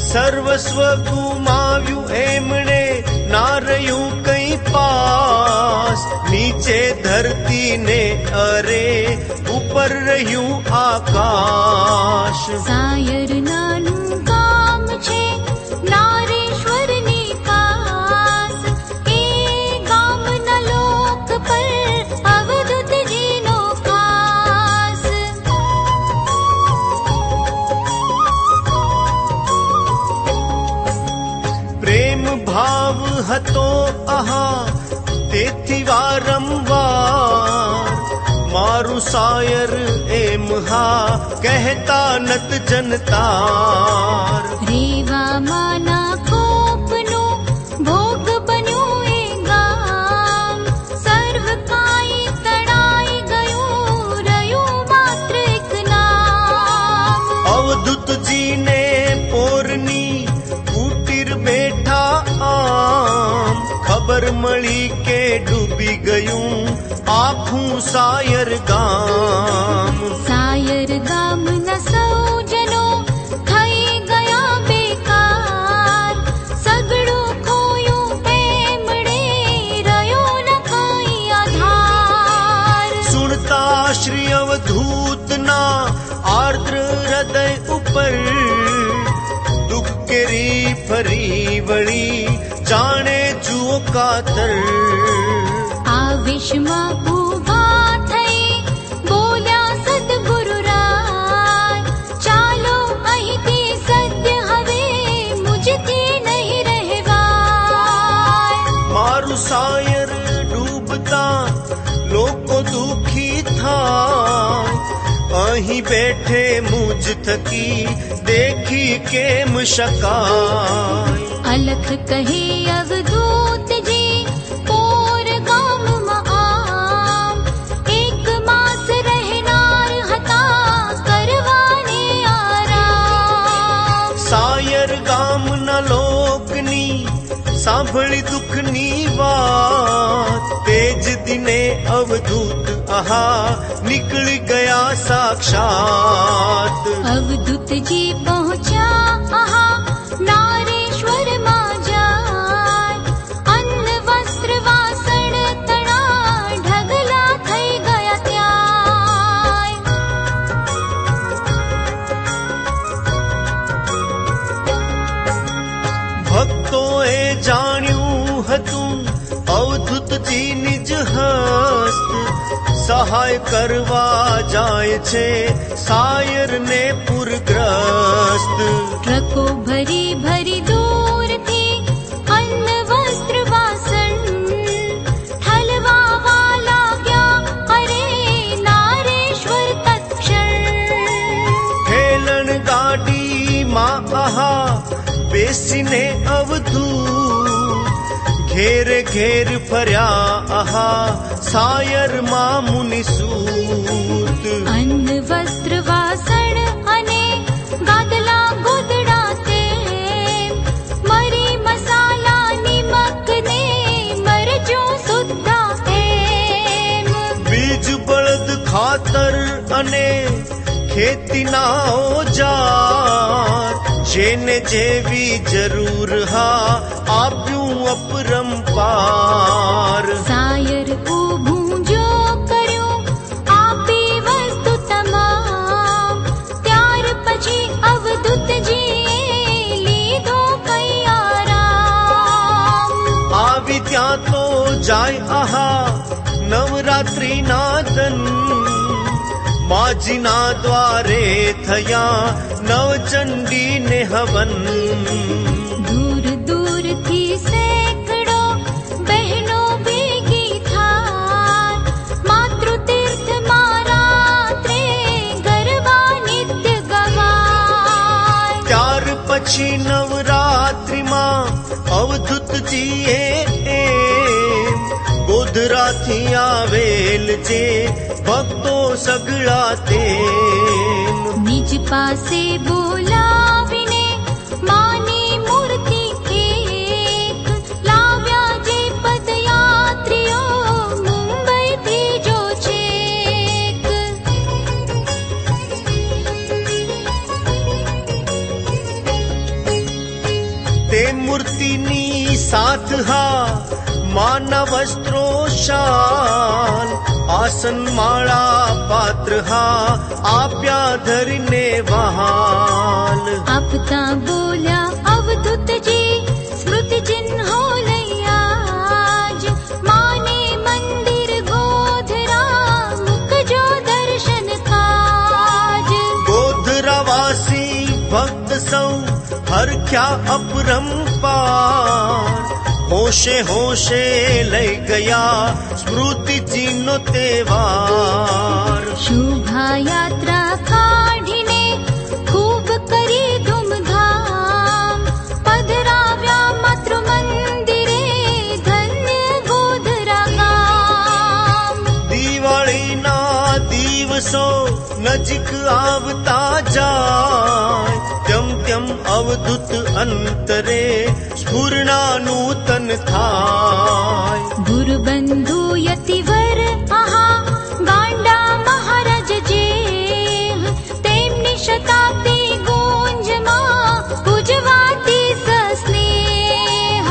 સર્વસ્વ ગુમાવ્યું એમણે ના રહ્યું કઈ પાસ નીચે ધરતી ને અરે ઉપર રહ્યું આકાશ સાયર નાનું ગામ છે નારેશ્વરની કાસ એ ગામના લોક પર અવધૂતજીનો ખાસ પ્રેમ ભાવ હતો આહા તેથી વારંવાર મારું સાયર એમ હા કહેતા નત જનતાર રેવા માના કોપનું ભોગ બન્યું એ ગામ સર્વ કાંઈ તણાઈ ગયું રહ્યું માત્ર એક નામ અવધૂતજીને પોરની કુટીર બેઠા આમ ખબર મળી કે ડૂબી ગયું આખું સાયર ગામ સાયર ગામના સૌજનો થઈ ગયા બેકાર સગળું ખોયું એમણે રહ્યો ન કઈ આધાર સુણતા શ્રી અવધૂતના આર્દ્ર હૃદય ઉપર દુઃખ કેરી ફરી વળી જાણે જુઓ કાતર આવેશમાં ઊભા થઈ બોલ્યા સદગુરુ રાય ચાલો અહીંથી સત્ય હવે મુજથી નહીં રહેવાય મારું સાયર ડૂબતા લોકો દુખી થાય અહીં બેઠે મુજ થકી દેખી કેમ શકાય અલખ કહે અવધૂતજી પોર ગામમાં આમ એક માસ રહેનાર હતા કરવાને આરામ સાયર ગામના લોકની સાંભળી દુઃખની વાત તેજ દિને અવધૂત આહા નીકળી ગયા સાક્ષાત અવધૂતજી પહોંચ્યા આહા નારેશ્વરમાં જાય અન્ન વસ્ત્ર વાસણ તણા ઢગલા થઈ ગયા ત્યાં ભક્તોએ જાણ્યું હતું અવધૂતજી નિજ હસ્ત સહાય કરવા જાય છે સાયરને પૂરગ્રસ્ત ટ્રકો ભરી ભરી દૂરથી અન્ન વસ્ત્ર વાસણ ઠલવા વાલા ગયા અરે નારેશ્વર તત્ક્ષણ ઠેલણ ગાડીમાં આહા બેસીને અવધૂત ઘેરે ઘેર ફર્યા આહા સાયરમાં મુનિસૂત. અન્ન વસ્ત્ર વાસણ અને ગાદલા ગોદડા તેમ મરી મસાલા નિમક ને મરચું સુદ્ધા એમ. બીજ બળદ ખાતર અને ખેતીના ઓજાર જેને જેવી જરૂર હા આપ્યું અપરંપાર. સાયર ઊભું જો કર્યું આપી વસ્તુ તમામ ત્યાર પછી અવધૂતજીએ લીધો કૈયારામ. આવી ત્યાં તો જાય આહા નવરાત્રિના દન માજીના દ્વારે થયા નવચંડીને હવન. દૂર દૂરથી સેંકડો બહેનો ભેગી થાય માતૃતીર્થમાં રાત્રે ગરબા નિત્ય ગવાય. ત્યાર પછી નવરાત્રિમાં અવધૂતજીએ એમ ગોધરાથી આવેલ જે ભક્તો સગળા તેમ નિજ પાસે બોલાવીને માની મૂર્તિ એક લાવ્યા જે પદયાત્રીઓ મુંબઈથી જો છેક. તે મૂર્તિની સાથ હા માના વસ્ત્રો શાલ આસન માળા પાત્ર હા આપ્યા ધરીને વહાલ. આપતા બોલ્યા અવધૂતજી સ્મૃતિ ચિહ્નો લઈ આજ માને મંદિર ગોધરા મુકજો દર્શન કાજ. ગોધરાવાસી ભક્ત સૌ હરખ્યા અપરંપાર હોશે હોશે લઈ ગયા સ્મૃતિજીનો તહેવાર. શોભાયાત્રા કાઢીને ખૂબ કરી ધૂમધામ પધરાવ્યા માતૃ મંદિરે ધન્ય ગોધરા ગામ. દિવાળીના દિવસો નજીક આવતા જાય તેમ તેમ અવધૂત અંતરે સ્ફુરણા નૂતન થાય. ગુરુબંધુ યતિવર આહા ગાંડા મહારાજ જે તેમની શતાબ્દી ગુંજમાં પૂજવાતી સસ્નેહ.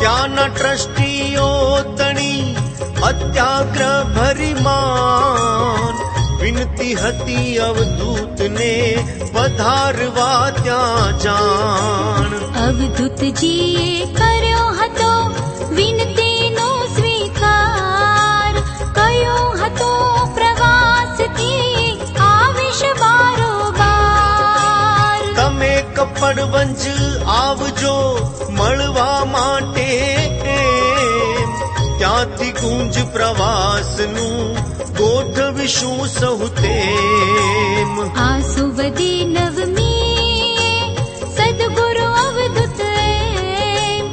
ત્યાંના ટ્રસ્ટીઓ તણી અત્યાગ્રહ ભરીમાન વિનતી હતી અવધૂતને પધારવા ત્યાં જાણ. અવધૂતજીએ કર્યો હતો વિનતીનો સ્વીકાર કયો હતો પ્રવાસથી આવીશ બારોબાર. તમે કપડવંજ આવજો મળવા માટે એમ ત્યાંથી ગુંજ પ્રવાસનું ગોઠવીશું સહુ તેમ. આસુવદી નવમી સદગુરુ અવધૂત એમ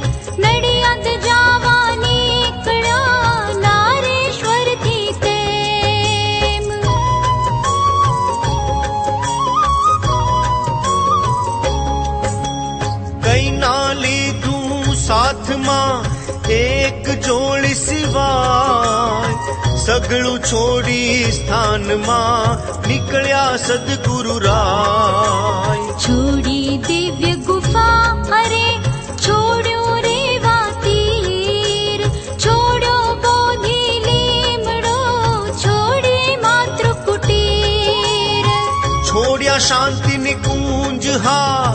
નડિયાદ જાવા નીકળ્યા નારેશ્વરથી તેમ. કઈ ના લીધું સાથમાં એક જોડી સિવાય સગળું છોડી સ્થાનમાં નીકળ્યા સદગુરુ રાય. છોડી દિવ્ય ગુફા અરે છોડ્યો રેવા તીર છોડ્યો બોધી લીમડો છોડી માતૃ કુટીર. છોડ્યા શાંતિ નિકુંજ હા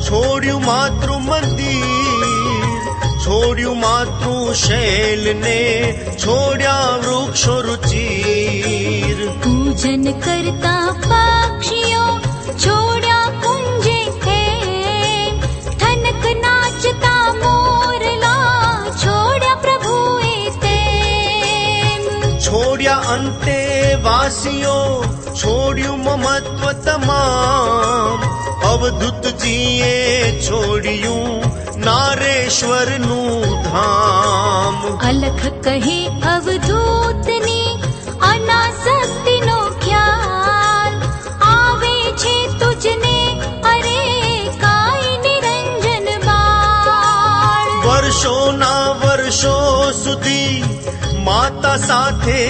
છોડ્યું માતૃ મંદિર છોડ્યું માતૃ શૈલ ને છોડ્યા વૃક્ષો રુચિર. પૂજન કરતા પક્ષીઓ છોડ્યા કુંજે એમ ઠનક નાચતા મોરલા છોડ્યા પ્રભુએ તેમ. છોડ્યા અંતે વાસીઓ છોડ્યું મમત્વ તમામ, અવધૂતજીએ છોડ્યું નારેશ્વરનું ધામ. અલખ કહે અવધૂતની અનાસક્તિનો ખ્યાલ, આવે છે તુજને અરે કાંઈ નિરંજન બાળ. વર્ષોના વર્ષો સુધી માતા સાથે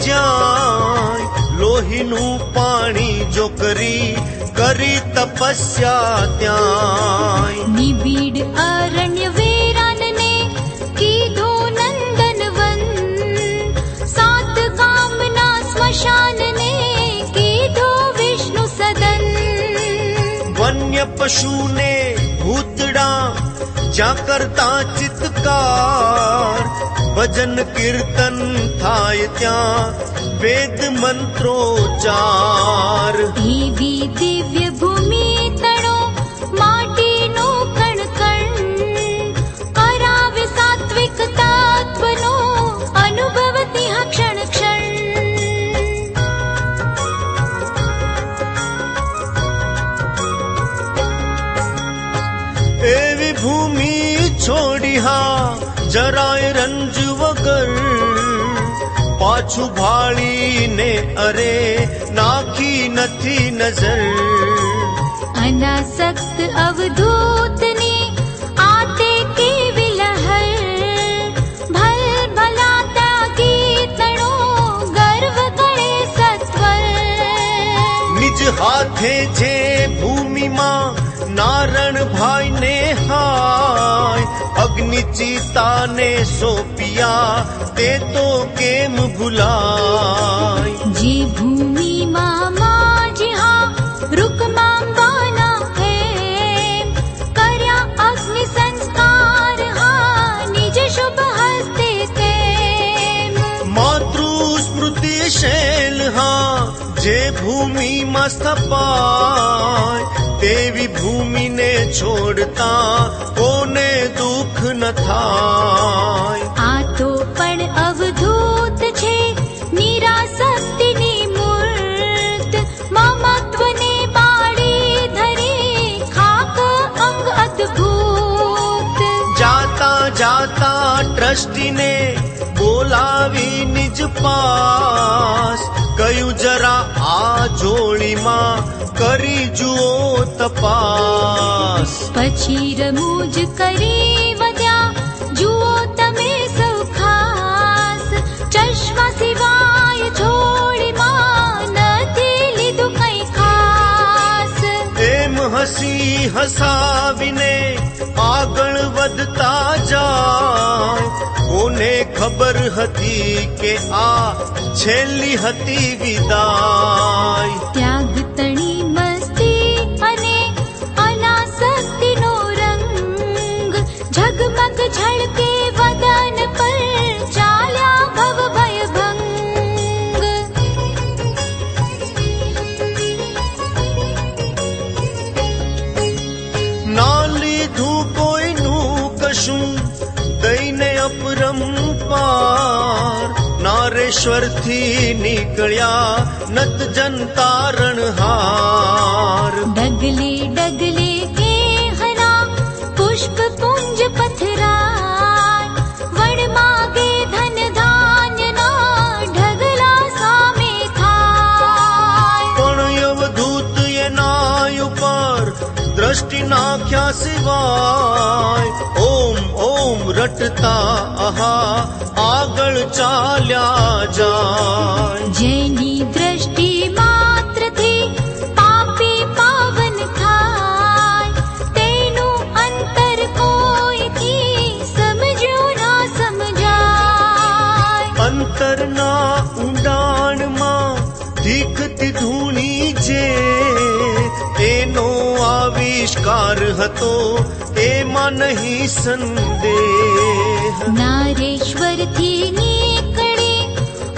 જાય, લોહીનું પાણી જો કરી તપસ્યા ત્યાં. નિબીડ અરણ્ય વેરાનને કીધું નંદનવન, સાત ગામના સ્મશાનને કીધો વિષ્ણુ સદન. વન્ય પશુને ભૂતડા જ્યાં કરતા ચિત્કાર, ભજન કીર્તન થાય ત્યાં વેદ મંત્રોચ્ચાર. એવી દિવ્ય ભૂમિ તણો માટીનો કણકણ, કરાવે સાત્વિક તત્વનો અનુભવ ત્યાં ક્ષણ ક્ષણ. એવી ભૂમિ છોડી હા જરાય રંજ વગર, પાછું ભાળીને અરે નાખી નથી નજર. અનાસક્ત અવધૂતની આતે કેવી લહર, ભલ ભલા ત્યાગી તણો ગર્વ કરે સત્વર. નિજ હાથે જે ભૂમિમાં નારણ ભાઈને હાય, અગ્નિ ચિતાને સોંપ્યા તે તો કેમ ભૂલાય. જે ભૂમિમાં માજહા રૂકમાંબાના હેમ, કર્યા અગ્નિ સંસ્કાર હા નિજ શુભ હસ્તે તેમ. માતૃ સ્મૃતિ શૈલ હા જે ભૂમિમાં સ્થપાય, તેવી ભૂમિને છોડતા કોને દુઃખ ન થાય. આ તો પણ અવધૂત છે નિરાસક્તિની મૂર્ત, મમત્વને બાળી ધરી ખાક અંગ અદ્ભુત. જાતા જાતા ટ્રસ્ટીને બોલાવી નિજ પાસ, કયું જરા આ જોડીમાં કરી જુઓ તપાસ. પછી રમૂજ કરી વધ્યા જુઓ તમે સૌ ખાસ, ચશ્મા સિવાય જોડીમાં નથી લીધું કઈ ખાસ. એમ હસી હસાવીને આગળ વધતા જાય, કોને ખબર હતી કે આ છેલ્લી હતી વિદાય. ત્યાગ તણી મસ્તી અને અનાસક્તિનો રંગ, ઝગમગ ઝળકે વદન પર ચાલ્યા ભવ ભયભંગ. ના લીધું કોઈનું કશું દઈને અપરંપાર, નારેશ્વરથી નીકળ્યા નત જનતારણ હાર. ડગલે ડગલે કે હરા પુષ્પ પુંજ પથરાય, વડ માગે ધન ધાન્યના ઢગલા સામે થાય. પણ અવધૂત એના ઉપર દ્રષ્ટિ નાખ્યા સિવાય, ઓમ ઓમ રટતા આહા આગળ ચાલ્યા જાય. જેની દ્રષ્ટિ માત્રથી પાપી પાવન થાય, તેનું અંતર કોઈથી સમજ્યું ના સમજાય. અંતરના ઊંડાણમાં દીખતી ધૂણી જે, એનો આવિષ્કાર હતો એમાં નહીં સંદેહ. નારેશ્વરથી નીકળી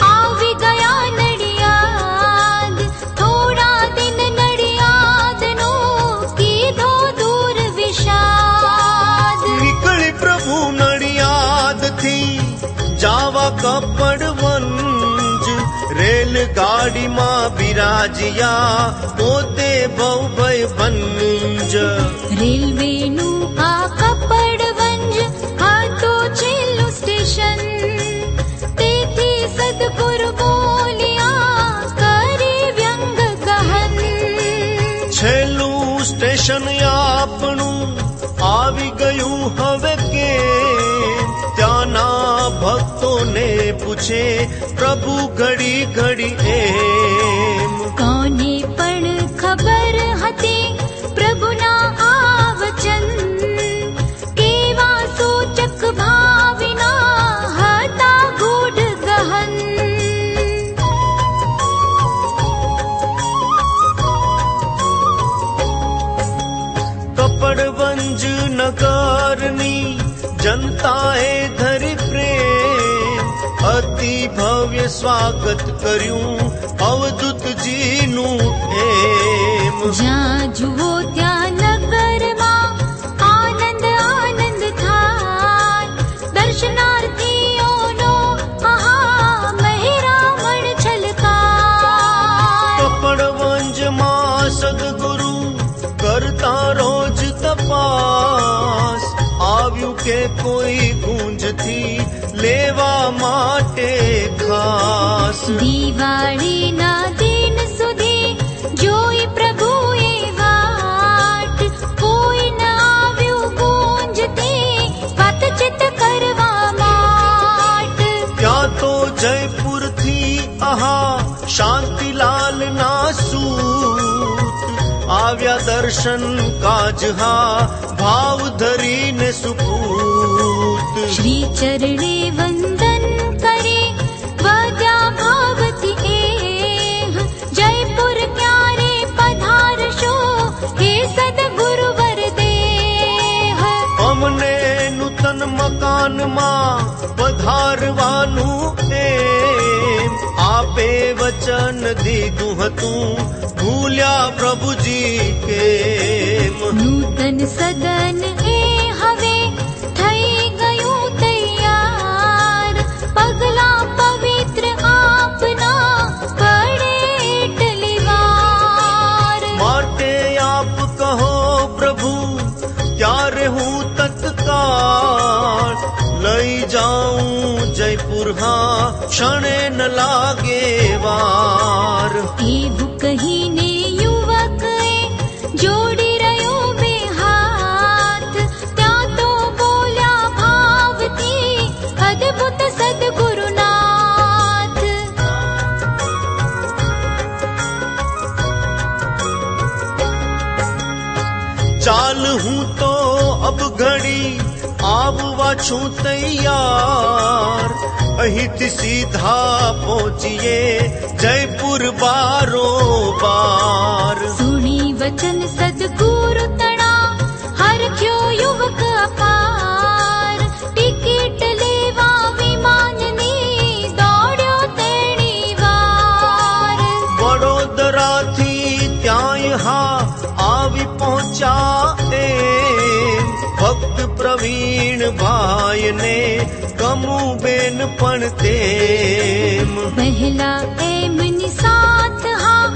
આવી ગયા નડિયાદ, થોડા દિન નડિયાદનો કીધો દૂર વિષાદ. નીકળી પ્રભુ નડિયાદથી જાવા કપડવંજ, રેલ ગાડીમાં બિરાજ્યા પોતે બહુ ભયભંજ. રેલવેનું આ કપડવંજ આ તો છેલ્લું સ્ટેશન. તેથી સદગુરુ બોલ્યા કરી વ્યંગ ગહન. છેલ્લું સ્ટેશન આપણું આવી ગયું હવે કે ત્યાંના ભક્તોને પૂછે પ્રભુ ઘડી ઘડી એમ. કોને પણ ખબર હતી પ્રભુના આ વચન. કેવા સૂચક ભાવિના હતા ગૂઢ ગહન. કપડવંજ નગરની જનતાએ ધરી પ્રેમ અતિ ભવ્ય સ્વાગત કર્યું અવધૂતજીનું એમ. જ્યાં જુઓ ત્યાં નગરમાં આનંદ આનંદ થાય. દર્શનાર્થીઓનો આહા મહેરામણ છલકાય. કપડવંજમાં સદગુરુ કરતા રોજ તપાસ આવ્યું કે કોઈ ગુંજથી લેવા માટે ખાસ. દિવાળીના દિન સુધી જોઈ પ્રભુએ વાટ. કોઈ ન આવ્યું ગુંજતી વાતચીત કરવા માટે. ત્યાં તો જયપુરથી આહા શાંતિલાલના સૂત આવ્યા દર્શન કાજ હા ભાવ ધરીને સુપૂત. શ્રી ચરણે વંદન કરી વધ્યા ભાવથી એહ. જયપુર ક્યારે પધારશો હે સદગુરુ વરદેહ. અમને નૂતન મકાનમાં પધારવાનું એમ આપે વચન દીધું હતું ભૂલ્યા પ્રભુજી કેમ. નૂતન સદન એ હવે થઈ ગયું તૈયાર. પગલા પવિત્ર આપના પડે એટલી વાર. માટે આપ કહો પ્રભુ ત્યારે હું તત્કાળ લઈ જાઉં જયપુર હા ક્ષણે ન લાગે વાર. એવું કહીને યુવકે જોડી રહ્યો બે હાથ. ત્યાં તો બોલ્યા ભાવથી અદ્ભુત સદગુરુનાથ. ચાલ હું તો અબ ઘડી આવવા છું તૈયાર. અહીંથી સીધા પહોંચીએ જયપુર બારોબાર. સુણી વચન સદગુરુ તણા હરખ્યો યુવક અપાર. ટિકિટ લેવા વિમાનની દોડ્યો તેણી વાર. વડોદરાથી ત્યાંય હા આવી પહોંચ્યા એમ ભક્ત પ્રવીણ ભાઈને કમુબેન પણ તેમ. પહેલા એમની સાથ હા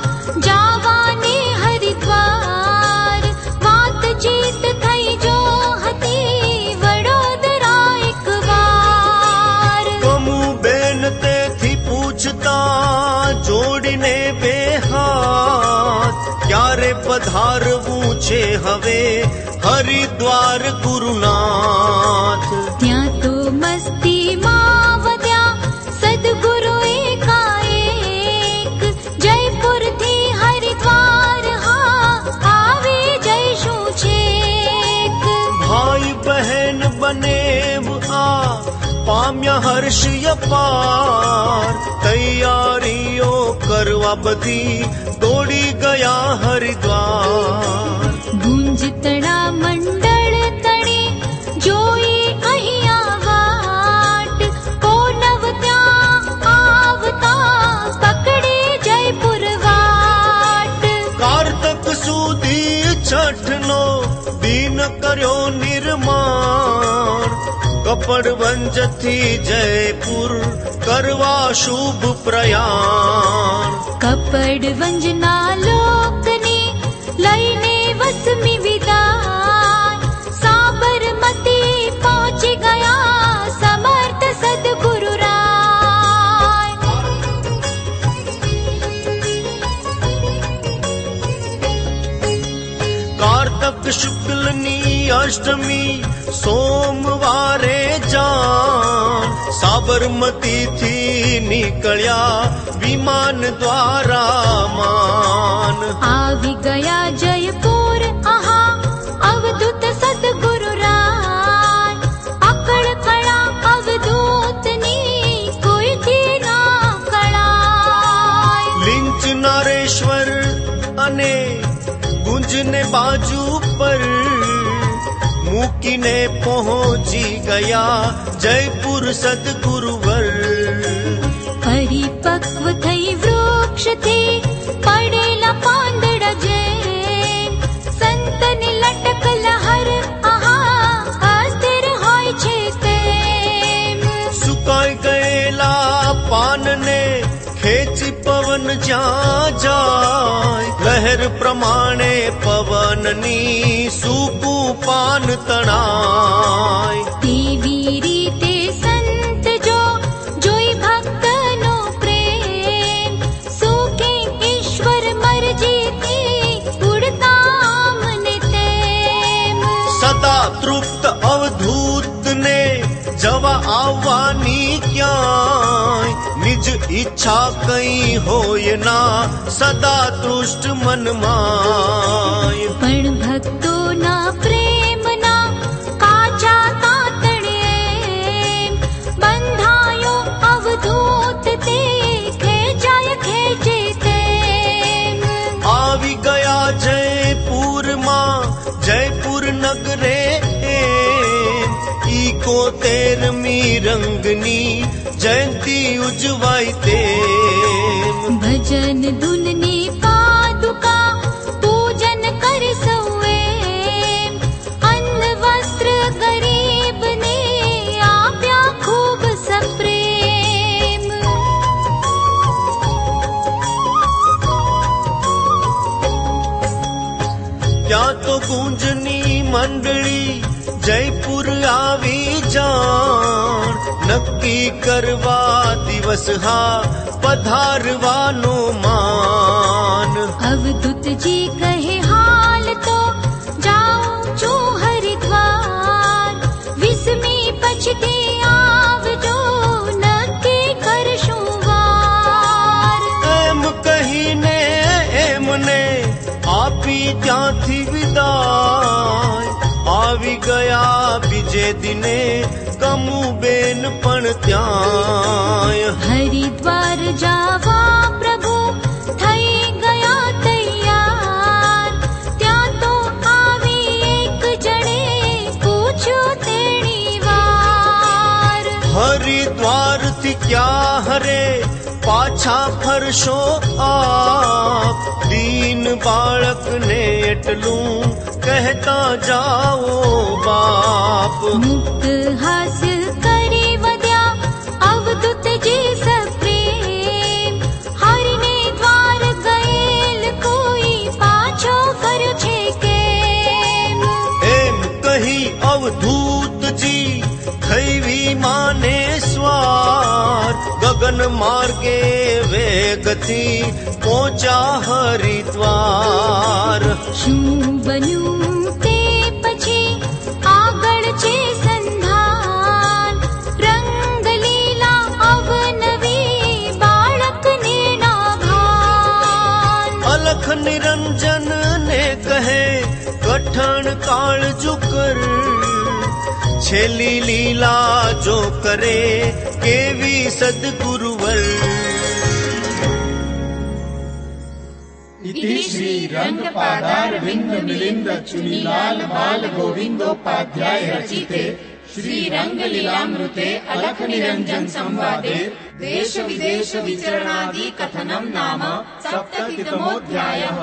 જાવાને હરિદ્વાર. વાતચીત થઈ જો હતી વડોદરા એક વાર. કમુબેન તેથી પૂછતા જોડીને બે હાથ ક્યારે પધારવું છે હવે હરિદ્વાર ગુરુનાથ. ત્યાં તો મસ્તીમાં વધ્યા સદગુરુ એકાએક. જયપુરથી હરિદ્વાર હા આવી જઈશું છેક. ભાઈ બહેન બનેવ આ પામ્યા હર્ષ અપાર. તૈયારીઓ કરવા બધી દોડી ગયા હરિદ્વાર. ગુંજતણા મંડળ તણે જોઈ અહીંયા વાટ. કોનવ ત્યાં આવતા પકડે જયપુર વાટ. કારતક સુધી છઠનો દિન કર્યો નિર્માણ. કપડવંજ થી જયપુર કરવા શુભ પ્રયાણ. કપડવંજના લોકને લઈને વસમી વિદાય, સાબરમતી પહોંચી ગયા સમર્થ સદગુરુ રાય. કારતક શુક્લની અષ્ટમી સોમવારે જાન, સાબરમતી થી નીકળ્યા વિમાન દ્વારા માન. આવી ગયા જયપુર આહા અવધૂત સદગુરુ રાય, અકળ કળા અવધૂતની કોઈથી ના કળાય. લિંચ નારેશ્વર અને ગુંજને બાજુ પર મૂકીને પહોંચી ગયા જયપુર સદગુરુવર. પરિપક્વ થઈ વૃક્ષથી પડેલા પાંદડા જેમ, સંતની લટક લહર આહા અસ્થિર હોય છે તેમ. સુકાઈ ગયેલા પાનને ખેંચી પવન જ્યાં જાય, લહેર પ્રમાણે પવનની સૂકું પાન તણાય. તેવી રીતે સંત જો જોઈ ભક્તનો પ્રેમ, સુખે ઈશ્વર મરજીથી ઉડતા મને તેમ. સદા તૃપ્ત અવધૂતને જવા આવવાની ક્યાંય, નિજ ઈચ્છા કઈ હોય ના સદા તૃષ્ટ મનમાય. પણ ભક્તોના પ્રેમના કાચા તાતણે બંધાયો અવધૂત તે ખેંચાય ખેંચે તેમ. આવી ગયા જયપુરમાં જયપુર નગરે 71મી રંગની જયંતી ઉજવાય તેમ. ભજન ધૂનની પાદુકા પૂજન કરી સૌએ, અન્ન વસ્ત્ર ગરીબને આપ્યા ખૂબ સપ્રેમ. ત્યાં તો ગુંજની મંડળી જયપુર આવી જાણ, નક્કી કરવા દિવસ હા પધારવાનો માન. અવધૂતજી કહે હાલ તો જાઉં છું હરિદ્વાર, 20મી પછીથી આવજો નક્કી કરશું વાર. એમ કહીને એમને આપી ત્યાંથી વિદાય, આવી ગયા બીજે દિને કમુબેન પણ ત્યાં. હરિદ્વાર જાવા પ્રભુ થઈ ગયા તૈયાર, ત્યાં તો આવી એક જણે પૂછ્યું તેણી વાર. હરિદ્વાર થી ક્યાં હરે પાછા ફરશો આપ, દીન બાળકને એટલું કહેતા જાઓ બાપ. મુક્ત હાસ્ય કરી વધ્યા અવધૂતજી સપ્રેમ, હરિને દ્વાર ગયેલ કોઈ પાછો ફર્યો છે કેમ. એમ કહી અવધૂતજી થઈ વિમાને સ્વાર, ગગન માર્ગે વેગથી પહોંચ્યા હરિદ્વાર. શું બન્યું તે પછી આગળ છે સંધાન, રંગલીલા અવનવી બાળકને ના ભાન. અલખ નિરંજન ને કહે કઠણ કાળજુ કર, છેલ્લી લીલા જો કરે કેવી સદગુરુવર. इति श्री रंगपादारविंद मिलिंद चुनीलाल बाल गोविंदोपाध्याय रचिते श्री रंगलीलामृते अलख निरंजन संवादे देश विदेश विचरणादि कथनम नाम सप्ततितमोऽध्यायः।